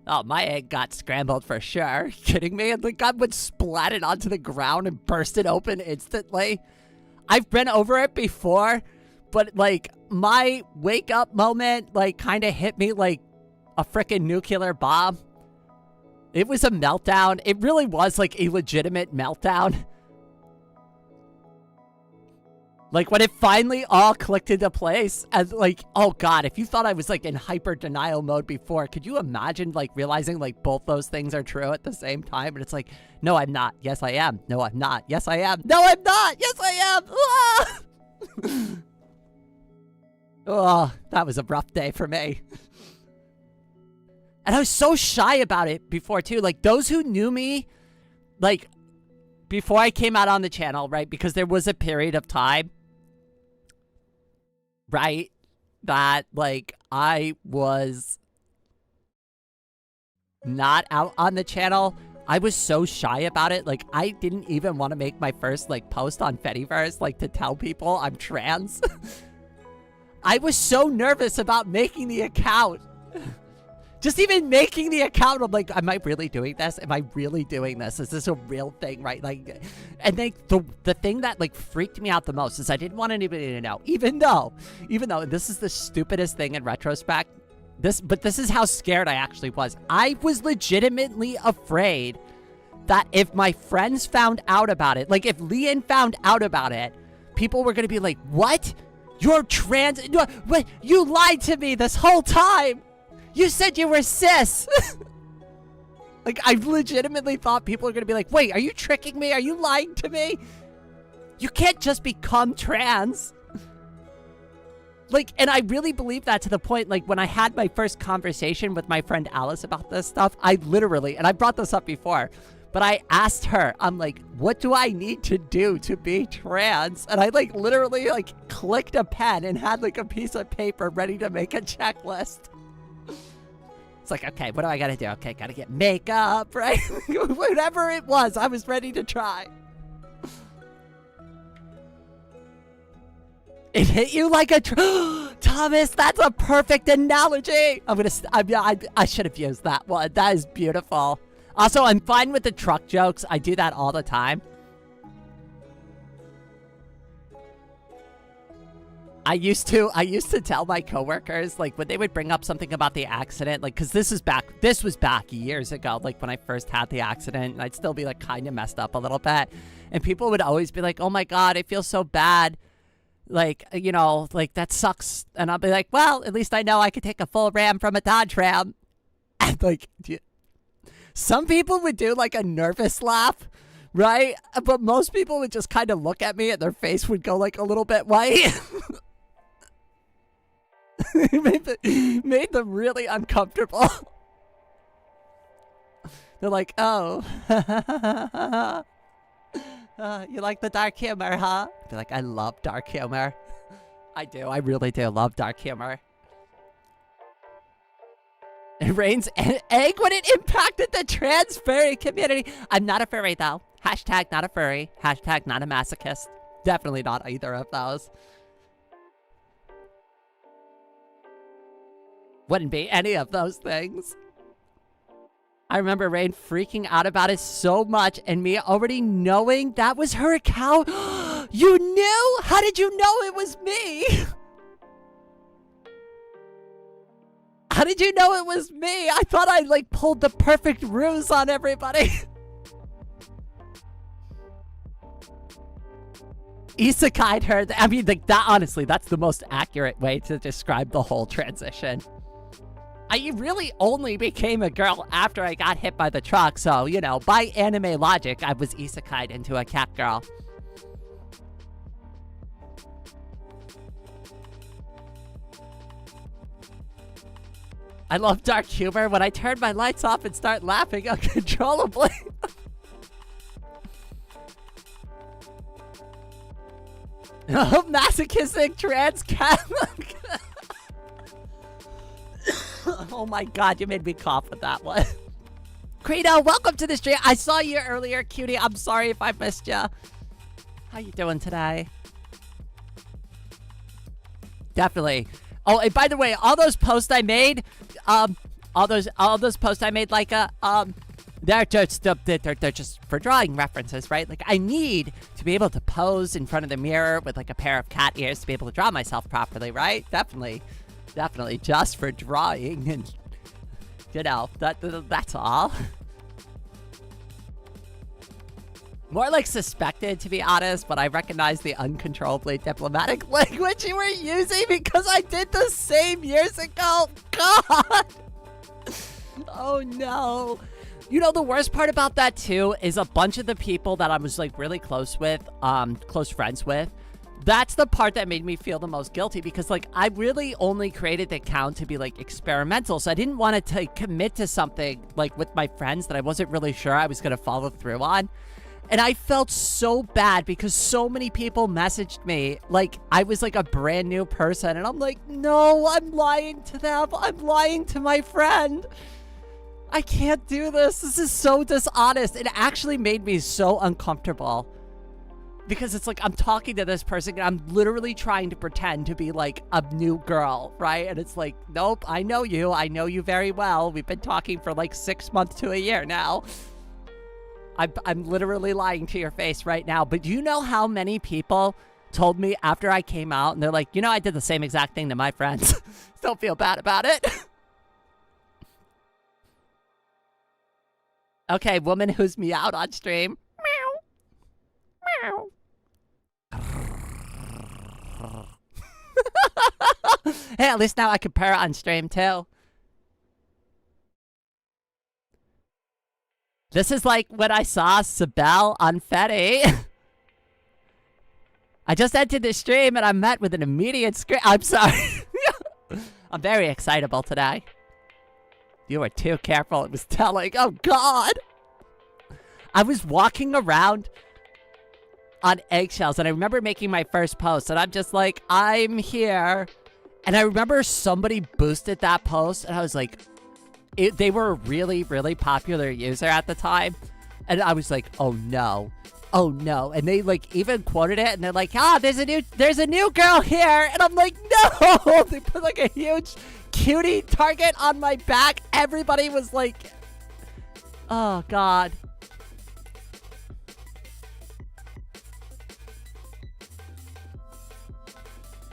Oh, my egg got scrambled for sure. Are you kidding me? And the gun would splat it onto the ground and burst it open instantly. I've been over it before, but like my wake up moment like kind of hit me like a freaking nuclear bomb. It was a meltdown. It really was like a legitimate meltdown. Like when it finally all clicked into place as like, oh God, if you thought I was like in hyper denial mode before, could you imagine like realizing like both those things are true at the same time? And it's like, no, I'm not. Yes, I am. No, I'm not. Yes, I am. No, I'm not. Yes, I am. Oh, that was a rough day for me. And I was so shy about it before too. Like those who knew me, like before I came out on the channel, right? Because there was a period of time, right, that like I was not out on the channel. I was so shy about it. Like I didn't even want to make my first like post on Fediverse, like to tell people I'm trans. I was so nervous about making the account. Just even making the account, I'm like, am I really doing this? Am I really doing this? Is this a real thing, right? Like, and then the thing that like freaked me out the most is I didn't want anybody to know, even though this is the stupidest thing in retrospect. But this is how scared I actually was. I was legitimately afraid that if my friends found out about it, like if Leanne found out about it, people were gonna be like, what? You're trans? What? You lied to me this whole time. You said you were cis! Like, I legitimately thought people were gonna be like, wait, are you tricking me? Are you lying to me? You can't just become trans. Like, and I really believe that to the point, like, when I had my first conversation with my friend Alice about this stuff, I literally, and I brought this up before, but I asked her, I'm like, what do I need to do to be trans? And I, like, literally, like, clicked a pen and had, like, a piece of paper ready to make a checklist. It's like, okay, what do I gotta do? Okay, gotta get makeup, right? Whatever it was, I was ready to try. It hit you like a Thomas, that's a perfect analogy. I should have used that one. That is beautiful. Also, I'm fine with the truck jokes. I do that all the time. I used to tell my coworkers, like, when they would bring up something about the accident, like, because this was back years ago, like, when I first had the accident, and I'd still be, like, kind of messed up a little bit, and people would always be like, oh my God, I feel so bad, like, you know, like, that sucks, and I'll be like, well, at least I know I could take a full Ram from a Dodge Ram, and, like, some people would do, like, a nervous laugh, right, but most people would just kind of look at me, and their face would go, like, a little bit white. made them really uncomfortable. They're like, oh, you like the dark humor, huh? I'd be like, I love dark humor. I do. I really do love dark humor. And Rain's egg when it impacted the trans furry community. I'm not a furry, though. Hashtag not a furry. Hashtag not a masochist. Definitely not either of those. Wouldn't be any of those things. I remember Rain freaking out about it so much and me already knowing that was her account. You knew? How did you know it was me? How did you know it was me? I thought I like pulled the perfect ruse on everybody. Isekai'd her. I mean, like, that honestly, that's the most accurate way to describe the whole transition. I really only became a girl after I got hit by the truck, so, you know, by anime logic, I was isekai'd into a cat girl. I love dark humor when I turn my lights off and start laughing uncontrollably. Oh, masochistic trans cat. Oh my god, you made me cough with that one. Credo, welcome to the stream. I saw you earlier, cutie. I'm sorry if I missed you. How you doing today? Definitely. Oh, and by the way, all those posts I made, all those posts I made, like, they're just for drawing references, right? Like, I need to be able to pose in front of the mirror with, like, a pair of cat ears to be able to draw myself properly, right? Definitely just for drawing, and, you know, that's all. More like suspected, to be honest, but I recognize the uncontrollably diplomatic language you were using because I did the same years ago. God! Oh, no. You know, the worst part about that, too, is a bunch of the people that I was, like, really close with, close friends with, that's the part that made me feel the most guilty because, like, I really only created the account to be, like, experimental, so I didn't want to commit to something, like, with my friends that I wasn't really sure I was going to follow through on. And I felt so bad because so many people messaged me like I was like a brand new person. And I'm like, no, I'm lying to them. I'm lying to my friend. I can't do this. This is so dishonest. It actually made me so uncomfortable. Because it's like I'm talking to this person and I'm literally trying to pretend to be like a new girl, right? And it's like, nope, I know you. I know you very well. We've been talking for like 6 months to a year now. I'm literally lying to your face right now. But do you know how many people told me after I came out and they're like, you know, I did the same exact thing to my friends. Don't feel bad about it. Okay, woman who's meowed on stream. Meow. Meow. Hey, at least now I can purr on stream too. This is like when I saw Sibel on Fetty. I just entered the stream and I'm met with an immediate scream. I'm sorry. I'm very excitable today. You were too careful. It was telling. Oh, God. I was walking around on eggshells and I remember making my first post and I'm just like, I'm here. And I remember somebody boosted that post and I was like, they were a really, really popular user at the time. And I was like, oh no. Oh no. And they like even quoted it and they're like, there's a new girl here. And I'm like, no. They put like a huge cutie target on my back. Everybody was like, oh God.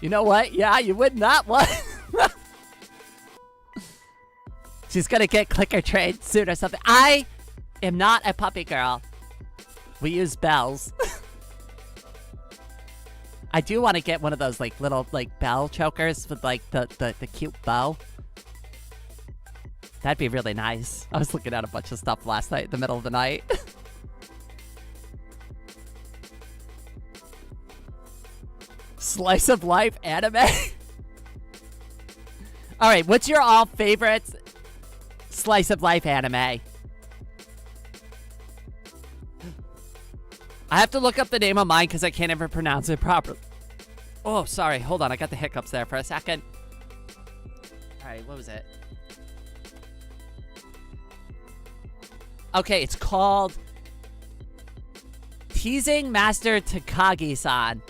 You know what? Yeah, you would not want. She's gonna get clicker trained soon or something. I am not a puppy girl. We use bells. I do want to get one of those like little like bell chokers with like the cute bow. That'd be really nice. I was looking at a bunch of stuff last night in the middle of the night. Slice of life anime. All right, what's your all favorites? Slice of life anime. I have to look up the name of mine because I can't ever pronounce it properly. Oh, sorry. Hold on. I got the hiccups there for a second. All right. What was it? Okay, it's called Teasing Master Takagi-san.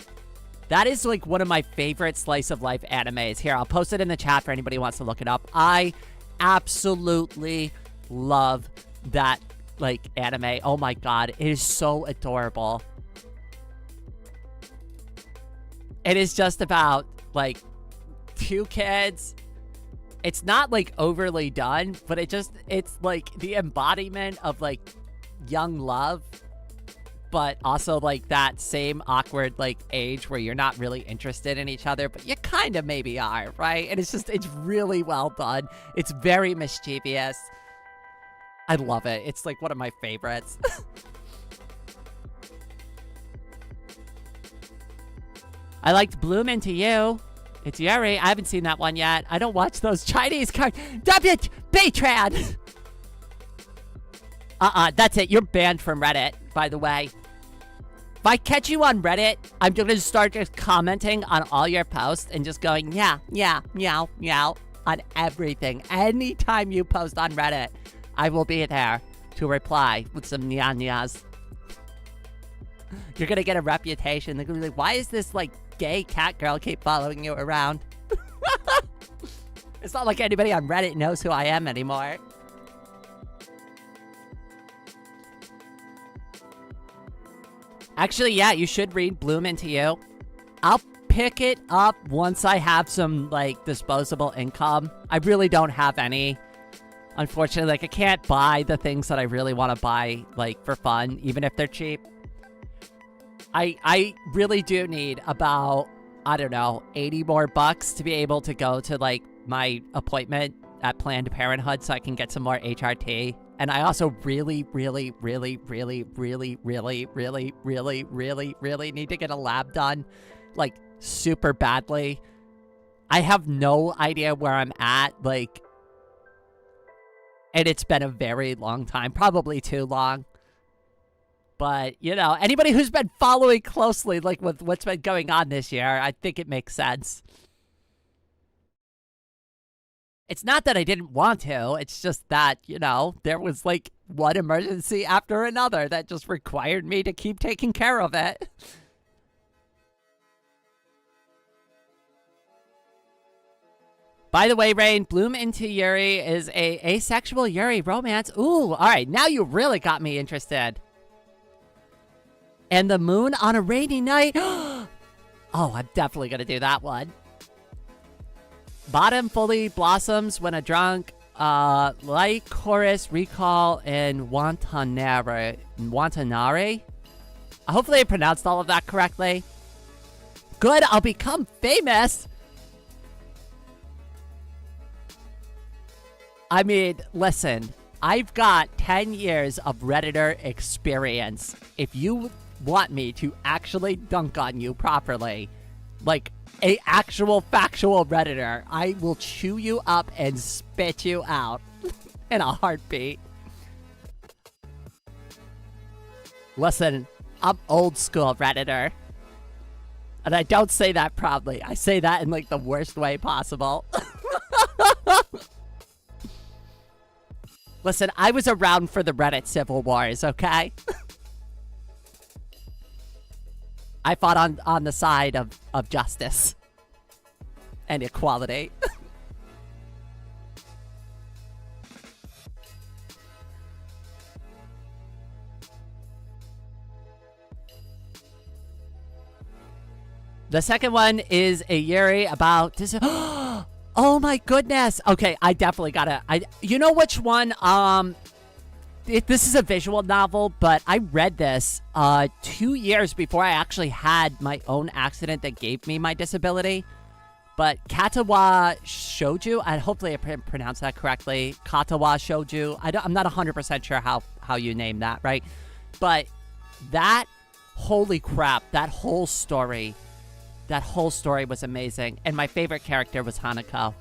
That is like one of my favorite slice of life animes. Here, I'll post it in the chat for anybody who wants to look it up. I absolutely love that like anime. Oh my god, it is so adorable. It is just about like two kids. It's not like overly done, but it's like the embodiment of like young love, but also like that same awkward like age where you're not really interested in each other, but you kind of maybe are, right? And it's really well done. It's very mischievous. I love it. It's like one of my favorites. I liked Bloom Into You. It's Yuri. I haven't seen that one yet. I don't watch those Chinese cards. W Baytran! That's it. You're banned from Reddit, by the way. If I catch you on Reddit, I'm going to start just commenting on all your posts and just going, yeah, meow, meow, on everything. Anytime you post on Reddit, I will be there to reply with some nyas. You're going to get a reputation. They're going to be like, why is this, like, gay cat girl keep following you around? It's not like anybody on Reddit knows who I am anymore. Actually, yeah, you should read Bloom Into You. I'll pick it up once I have some, like, disposable income. I really don't have any. Unfortunately, like, I can't buy the things that I really want to buy, like, for fun, even if they're cheap. I really do need about, I don't know, 80 more bucks to be able to go to, like, my appointment at Planned Parenthood so I can get some more HRT. And I also really, really, really, really, really, really, really, really, really, really need to get a lab done, like, super badly. I have no idea where I'm at, like, and it's been a very long time, probably too long. But, you know, anybody who's been following closely, like, with what's been going on this year, I think it makes sense. It's not that I didn't want to. It's just that, you know, there was, like, one emergency after another that just required me to keep taking care of it. By the way, Rain, Bloom Into Yuri is a asexual Yuri romance. Ooh, all right. Now you really got me interested. And the moon on a rainy night. Oh, I'm definitely going to do that one. Bottom fully blossoms when a drunk. Light chorus, recall, and Wantanare. Hopefully I pronounced all of that correctly. Good, I'll become famous. I mean, listen, I've got 10 years of Redditor experience. If you want me to actually dunk on you properly, like a actual factual Redditor, I will chew you up and spit you out in a heartbeat. Listen, I'm old school Redditor. And I don't say that proudly. I say that in like the worst way possible. Listen, I was around for the Reddit Civil Wars, okay? I fought on the side of justice and equality. The second one is a Yuri about this. Oh my goodness. Okay, I definitely gotta. You know which one? This is a visual novel, but I read this 2 years before I actually had my own accident that gave me my disability. But Katawa Shouju, and hopefully I pronounced that correctly. Katawa Shouju. I'm not 100% sure how you name that, right? But that, holy crap, that whole story was amazing. And my favorite character was Hanako.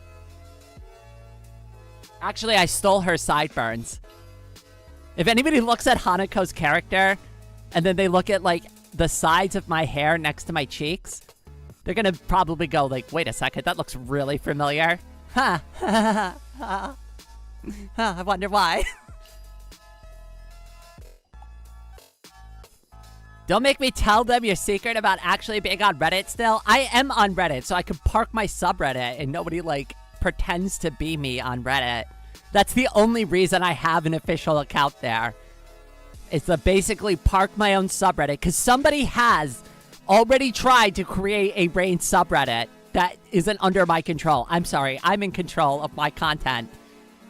Actually, I stole her sideburns. If anybody looks at Hanako's character, and then they look at, like, the sides of my hair next to my cheeks, they're gonna probably go, like, wait a second, that looks really familiar. I wonder why. Don't make me tell them your secret about actually being on Reddit still. I am on Reddit, so I can park my subreddit and nobody, like, pretends to be me on Reddit. That's the only reason I have an official account there. Is to basically park my own subreddit, because somebody has already tried to create a Rain subreddit that isn't under my control. I'm sorry, I'm in control of my content.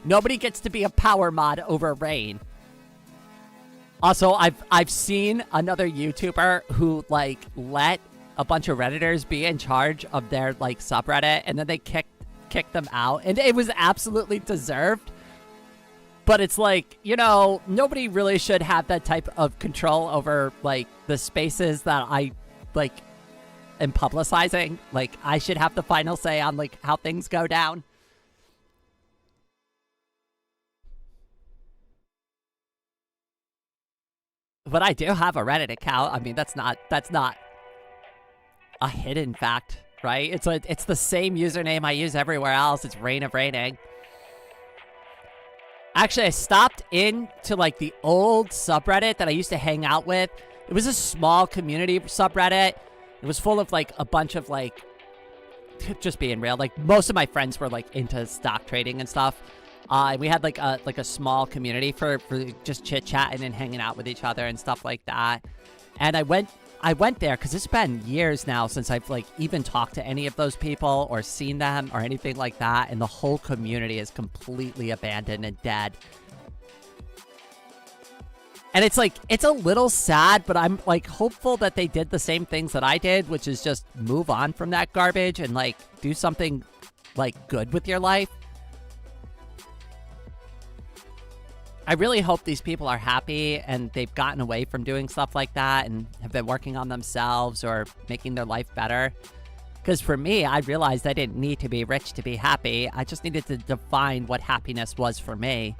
Nobody gets to be a power mod over Rain. Also, I've seen another YouTuber who, like, let a bunch of Redditors be in charge of their, like, subreddit, and then they kicked them out, and it was absolutely deserved. But it's like, you know, nobody really should have that type of control over, like, the spaces that I, like, am publicizing. Like, I should have the final say on, like, how things go down. But I do have a Reddit account. I mean, that's not a hidden fact, right? It's the same username I use everywhere else. It's Reign of Raining. Actually, I stopped into, like, the old subreddit that I used to hang out with. It was a small community subreddit. It was full of, like, a bunch of, like, just being real, like, most of my friends were, like, into stock trading and stuff. We had, like a small community for just chit-chatting and hanging out with each other and stuff like that. And I went there because it's been years now since I've, like, even talked to any of those people or seen them or anything like that. And the whole community is completely abandoned and dead. And it's, like, it's a little sad, but I'm, like, hopeful that they did the same things that I did, which is just move on from that garbage and, like, do something, like, good with your life. I really hope these people are happy and they've gotten away from doing stuff like that and have been working on themselves or making their life better. Because for me, I realized I didn't need to be rich to be happy. I just needed to define what happiness was for me.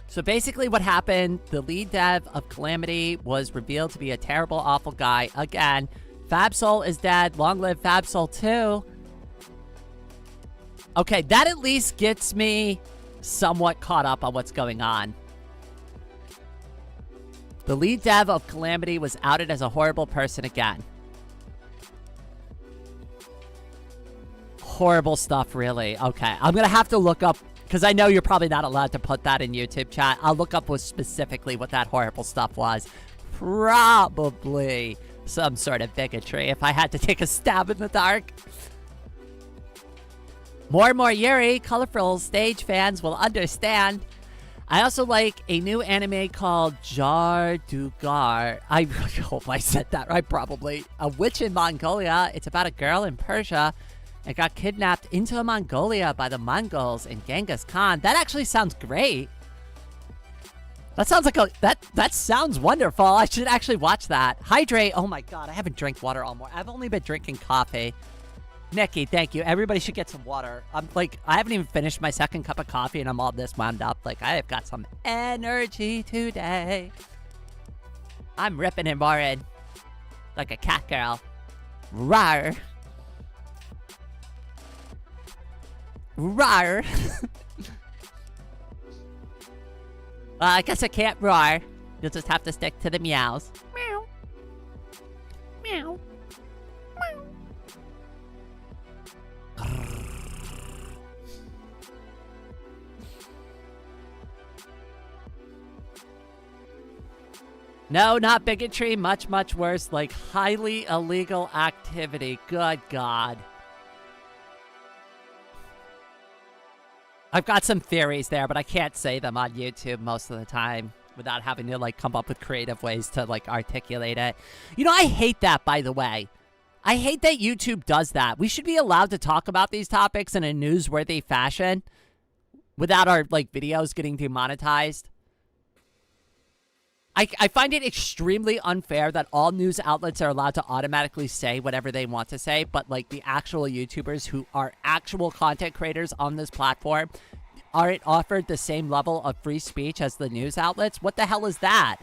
So basically what happened, the lead dev of Calamity was revealed to be a terrible, awful guy. Again, Fabsol is dead. Long live Fabsol 2. Okay, that at least gets me somewhat caught up on what's going on. The lead dev of Calamity was outed as a horrible person again. Horrible stuff, really. Okay, I'm gonna have to look up, because I know you're probably not allowed to put that in YouTube chat. I'll look up what specifically what that horrible stuff was. Probably some sort of bigotry if I had to take a stab in the dark. More Yuri, colorful stage fans will understand. I also like a new anime called Jar Dugar. I hope I said that right, probably. A witch in Mongolia. It's about a girl in Persia and got kidnapped into Mongolia by the Mongols and Genghis Khan. That actually sounds great. That sounds like that sounds wonderful. I should actually watch that. Hydrate. Oh my god, I haven't drank water all morning. I've only been drinking coffee. Nikki, thank you. Everybody should get some water. I'm like, I haven't even finished my second cup of coffee and I'm all this wound up. Like, I have got some energy today. I'm ripping and roaring like a cat girl. Rawr. Rawr. I guess I can't roar. You'll just have to stick to the meows. Meow. Meow. No, not bigotry. Much, much worse. Like, highly illegal activity. Good God. I've got some theories there, but I can't say them on YouTube most of the time without having to, like, come up with creative ways to, like, articulate it. You know, I hate that, by the way. I hate that YouTube does that. We should be allowed to talk about these topics in a newsworthy fashion without our, like, videos getting demonetized. I find it extremely unfair that all news outlets are allowed to automatically say whatever they want to say, but, like, the actual YouTubers who are actual content creators on this platform aren't offered the same level of free speech as the news outlets. What the hell is that?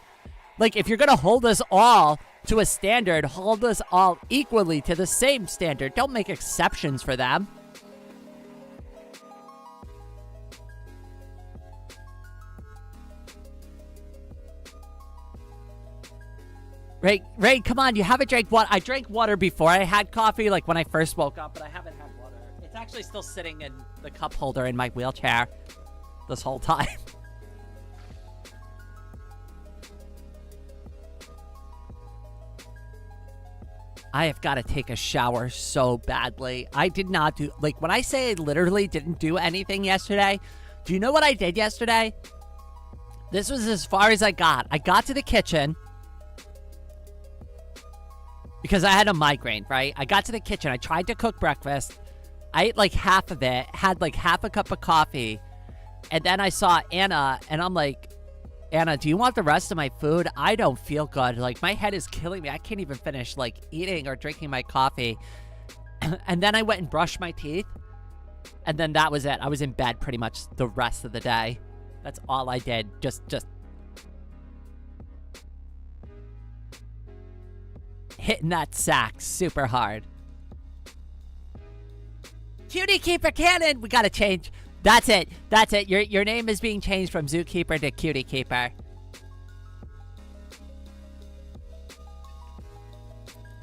Like, if you're gonna hold us all to a standard, hold us all equally to the same standard. Don't make exceptions for them. Ray, come on. You haven't drank water. I drank water before I had coffee, like when I first woke up, but I haven't had water. It's actually still sitting in the cup holder in my wheelchair this whole time. I have got to take a shower so badly. I did not do, like, when I say I literally didn't do anything yesterday, do you know what I did yesterday? This was as far as I got. I got to the kitchen because I had a migraine, right? I got to the kitchen. I tried to cook breakfast. I ate like half of it, had like half a cup of coffee, and then I saw Anna, and I'm like, Anna, do you want the rest of my food? I don't feel good. Like, my head is killing me. I can't even finish, like, eating or drinking my coffee. And then I went and brushed my teeth. And then that was it. I was in bed pretty much the rest of the day. That's all I did. Just hitting that sack super hard. Cutie Keeper Cannon! We gotta change. That's it. That's it. Your name is being changed from Zookeeper to Cutie Keeper.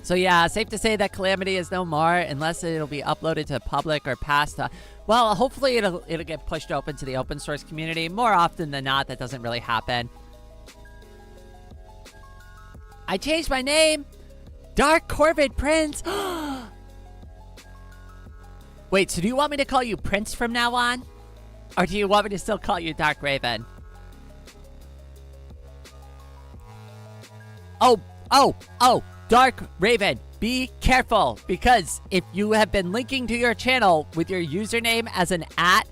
So yeah, safe to say that Calamity is no more unless it'll be uploaded to public or passed. Well, hopefully it'll get pushed open to the open source community. More often than not, that doesn't really happen. I changed my name. Dark Corvid Prince. Wait, so do you want me to call you Prince from now on? Or do you want me to still call you Dark Raven? Oh, Dark Raven, be careful, because if you have been linking to your channel with your username as an @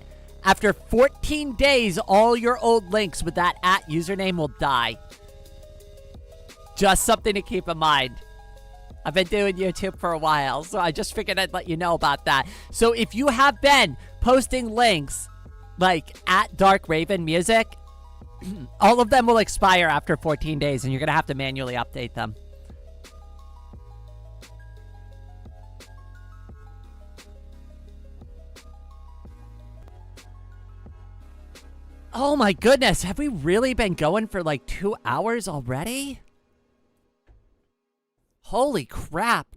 after 14 days, all your old links with that @ username will die. Just something to keep in mind. I've been doing YouTube for a while, so I just figured I'd let you know about that. So if you have been posting links like @Dark Raven Music, all of them will expire after 14 days, and you're going to have to manually update them. Oh my goodness, have we really been going for like 2 hours already? Holy crap.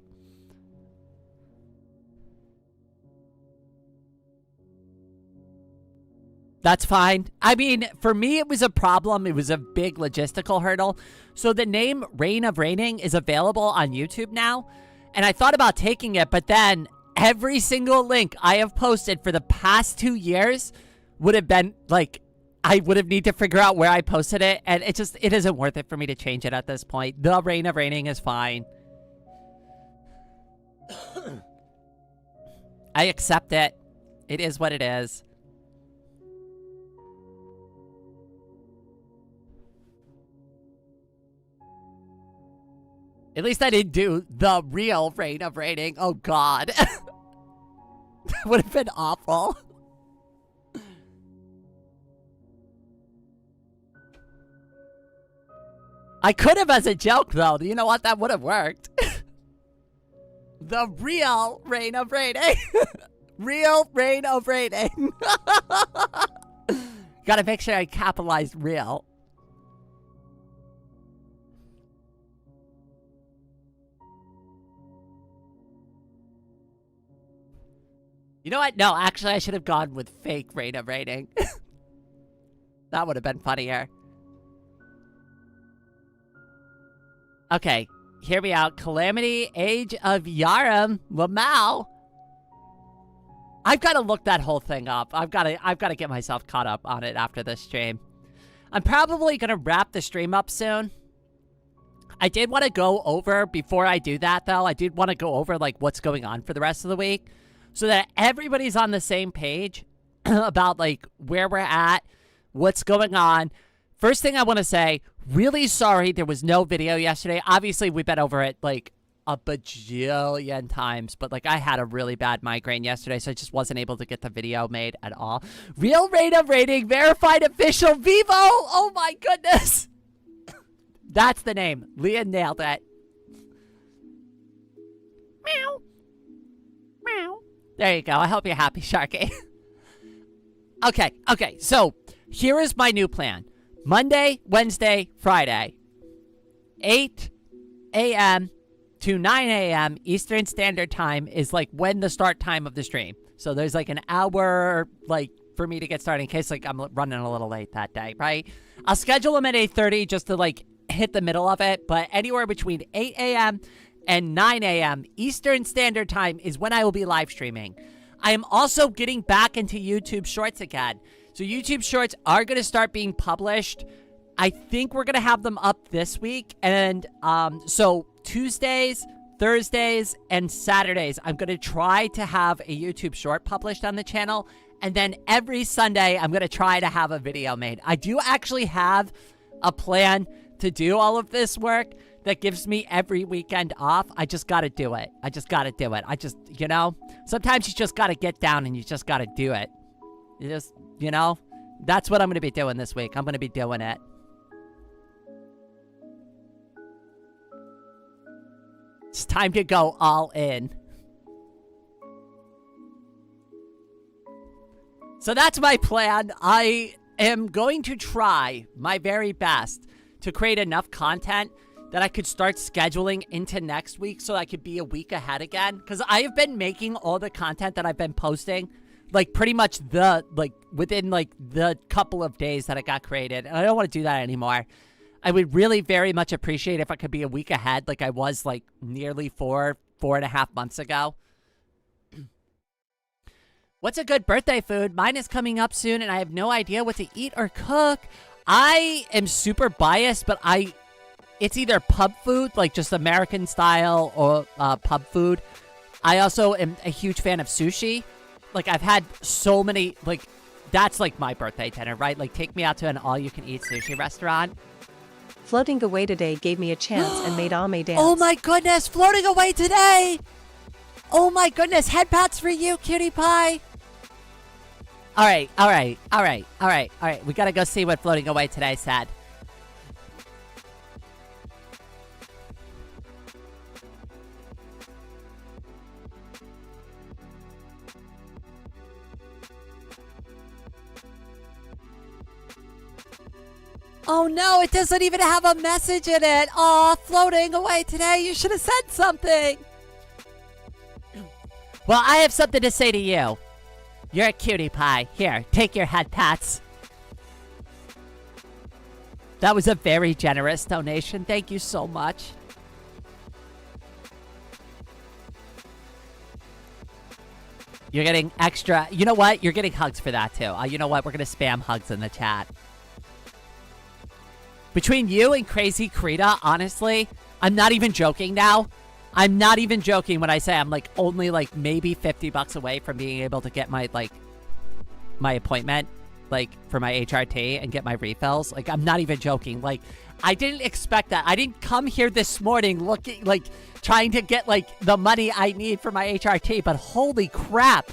That's fine. I mean, for me, it was a problem. It was a big logistical hurdle. So the name Reign of Reigning is available on YouTube now. And I thought about taking it, but then every single link I have posted for the past 2 years would have been like, I would have need to figure out where I posted it. And it isn't worth it for me to change it at this point. The Reign of Reigning is fine. I accept it. It is what it is. At least I didn't do the real Reign of Reigning. Oh, God. That would have been awful. I could have as a joke, though. You know what? That would have worked. The real Reign of Reigning. Real Reign of Reigning. Gotta make sure I capitalized real. You know what? No, actually, I should have gone with fake Reign of Reigning. That would have been funnier. Okay, hear me out. Calamity, Age of Yaram, Lamau. I've got to look that whole thing up. I've got to get myself caught up on it after this stream. I'm probably gonna wrap the stream up soon. I did want to go over, before I do that though, I did want to go over like what's going on for the rest of the week, so that everybody's on the same page about like where we're at, what's going on. First thing I want to say, really sorry there was no video yesterday. Obviously, we've been over it like a bajillion times, but like I had a really bad migraine yesterday, so I just wasn't able to get the video made at all. Real Reign of Reigning, verified official Vivo. Oh my goodness. That's the name. Leah nailed it. Meow. Meow. There you go. I hope you're happy, Sharky. Okay. So here is my new plan. Monday, Wednesday, Friday. 8, a.m. to 9 a.m. Eastern Standard Time is like when the start time of the stream. So there's like an hour like for me to get started in case like I'm running a little late that day, right? I'll schedule them at 8:30 just to like hit the middle of it, but anywhere between 8 a.m. and 9 a.m. Eastern Standard Time is when I will be live streaming. I am also getting back into YouTube Shorts again. So YouTube Shorts are going to start being published. I think we're going to have them up this week. And so Tuesdays, Thursdays, and Saturdays, I'm going to try to have a YouTube Short published on the channel. And then every Sunday, I'm going to try to have a video made. I do actually have a plan to do all of this work that gives me every weekend off. I just got to do it. I just, you know, sometimes you just got to get down and you just got to do it. You just, you know, that's what I'm going to be doing this week. I'm going to be doing it. It's time to go all in. So that's my plan. I am going to try my very best to create enough content that I could start scheduling into next week so I could be a week ahead again. Because I have been making all the content that I've been posting, like pretty much within like the couple of days that it got created. And I don't want to do that anymore. I would really very much appreciate if I could be a week ahead like I was like nearly 4.5 months ago. What's a good birthday food? Mine is coming up soon and I have no idea what to eat or cook. I am super biased, but it's either pub food, like just American style, or pub food. I also am a huge fan of sushi. Like, I've had so many, like, that's like my birthday dinner, right? Like, take me out to an all-you-can-eat sushi restaurant. Floating away today gave me a chance and made Ame dance. Oh my goodness, floating away today! Oh my goodness, head pats for you, cutie pie! All right. We gotta go see what floating away today said. Oh no, it doesn't even have a message in it. Aw, floating away today. You should have said something. Well, I have something to say to you. You're a cutie pie. Here, take your head pats. That was a very generous donation. Thank you so much. You're getting extra. You know what? You're getting hugs for that, too. You know what? We're going to spam hugs in the chat. Between you and Crazy Krita, honestly, I'm not even joking now. I'm not even joking when I say I'm like only like maybe $50 away from being able to get my my appointment like for my HRT and get my refills. Like, I'm not even joking. Like, I didn't expect that. I didn't come here this morning looking like trying to get like the money I need for my HRT, but holy crap.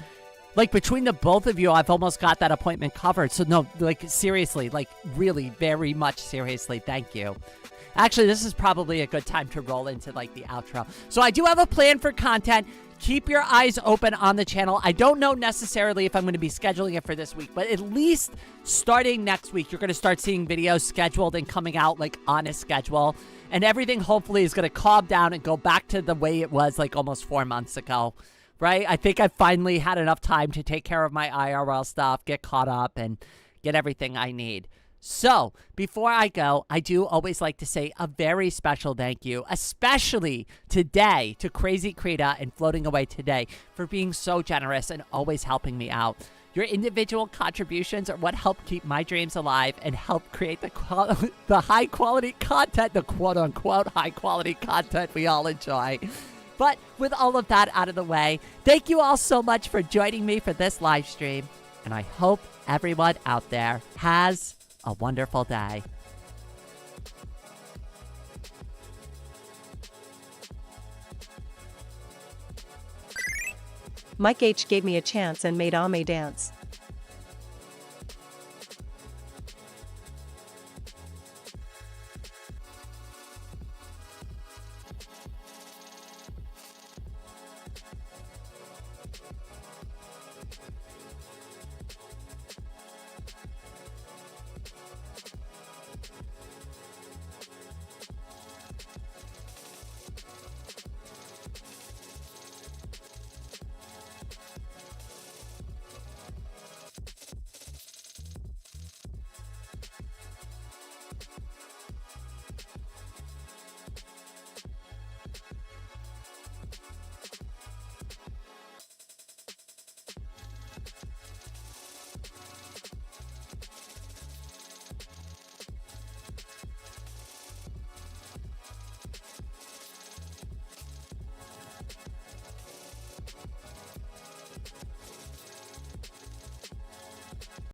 Like, between the both of you, I've almost got that appointment covered. So no, like, seriously, like really very much seriously, thank you. Actually, this is probably a good time to roll into, like, the outro. So I do have a plan for content. Keep your eyes open on the channel. I don't know necessarily if I'm going to be scheduling it for this week, but at least starting next week, you're going to start seeing videos scheduled and coming out, like, on a schedule. And everything, hopefully, is going to calm down and go back to the way it was, like, almost 4 months ago, right? I think I finally had enough time to take care of my IRL stuff, get caught up, and get everything I need. So, before I go, I do always like to say a very special thank you, especially today, to Crazy Krita and Floating Away Today for being so generous and always helping me out. Your individual contributions are what help keep my dreams alive and help create the high-quality content, the quote-unquote high-quality content we all enjoy. But with all of that out of the way, thank you all so much for joining me for this live stream, and I hope everyone out there has a wonderful day. Mike H gave me a chance and made Ame dance.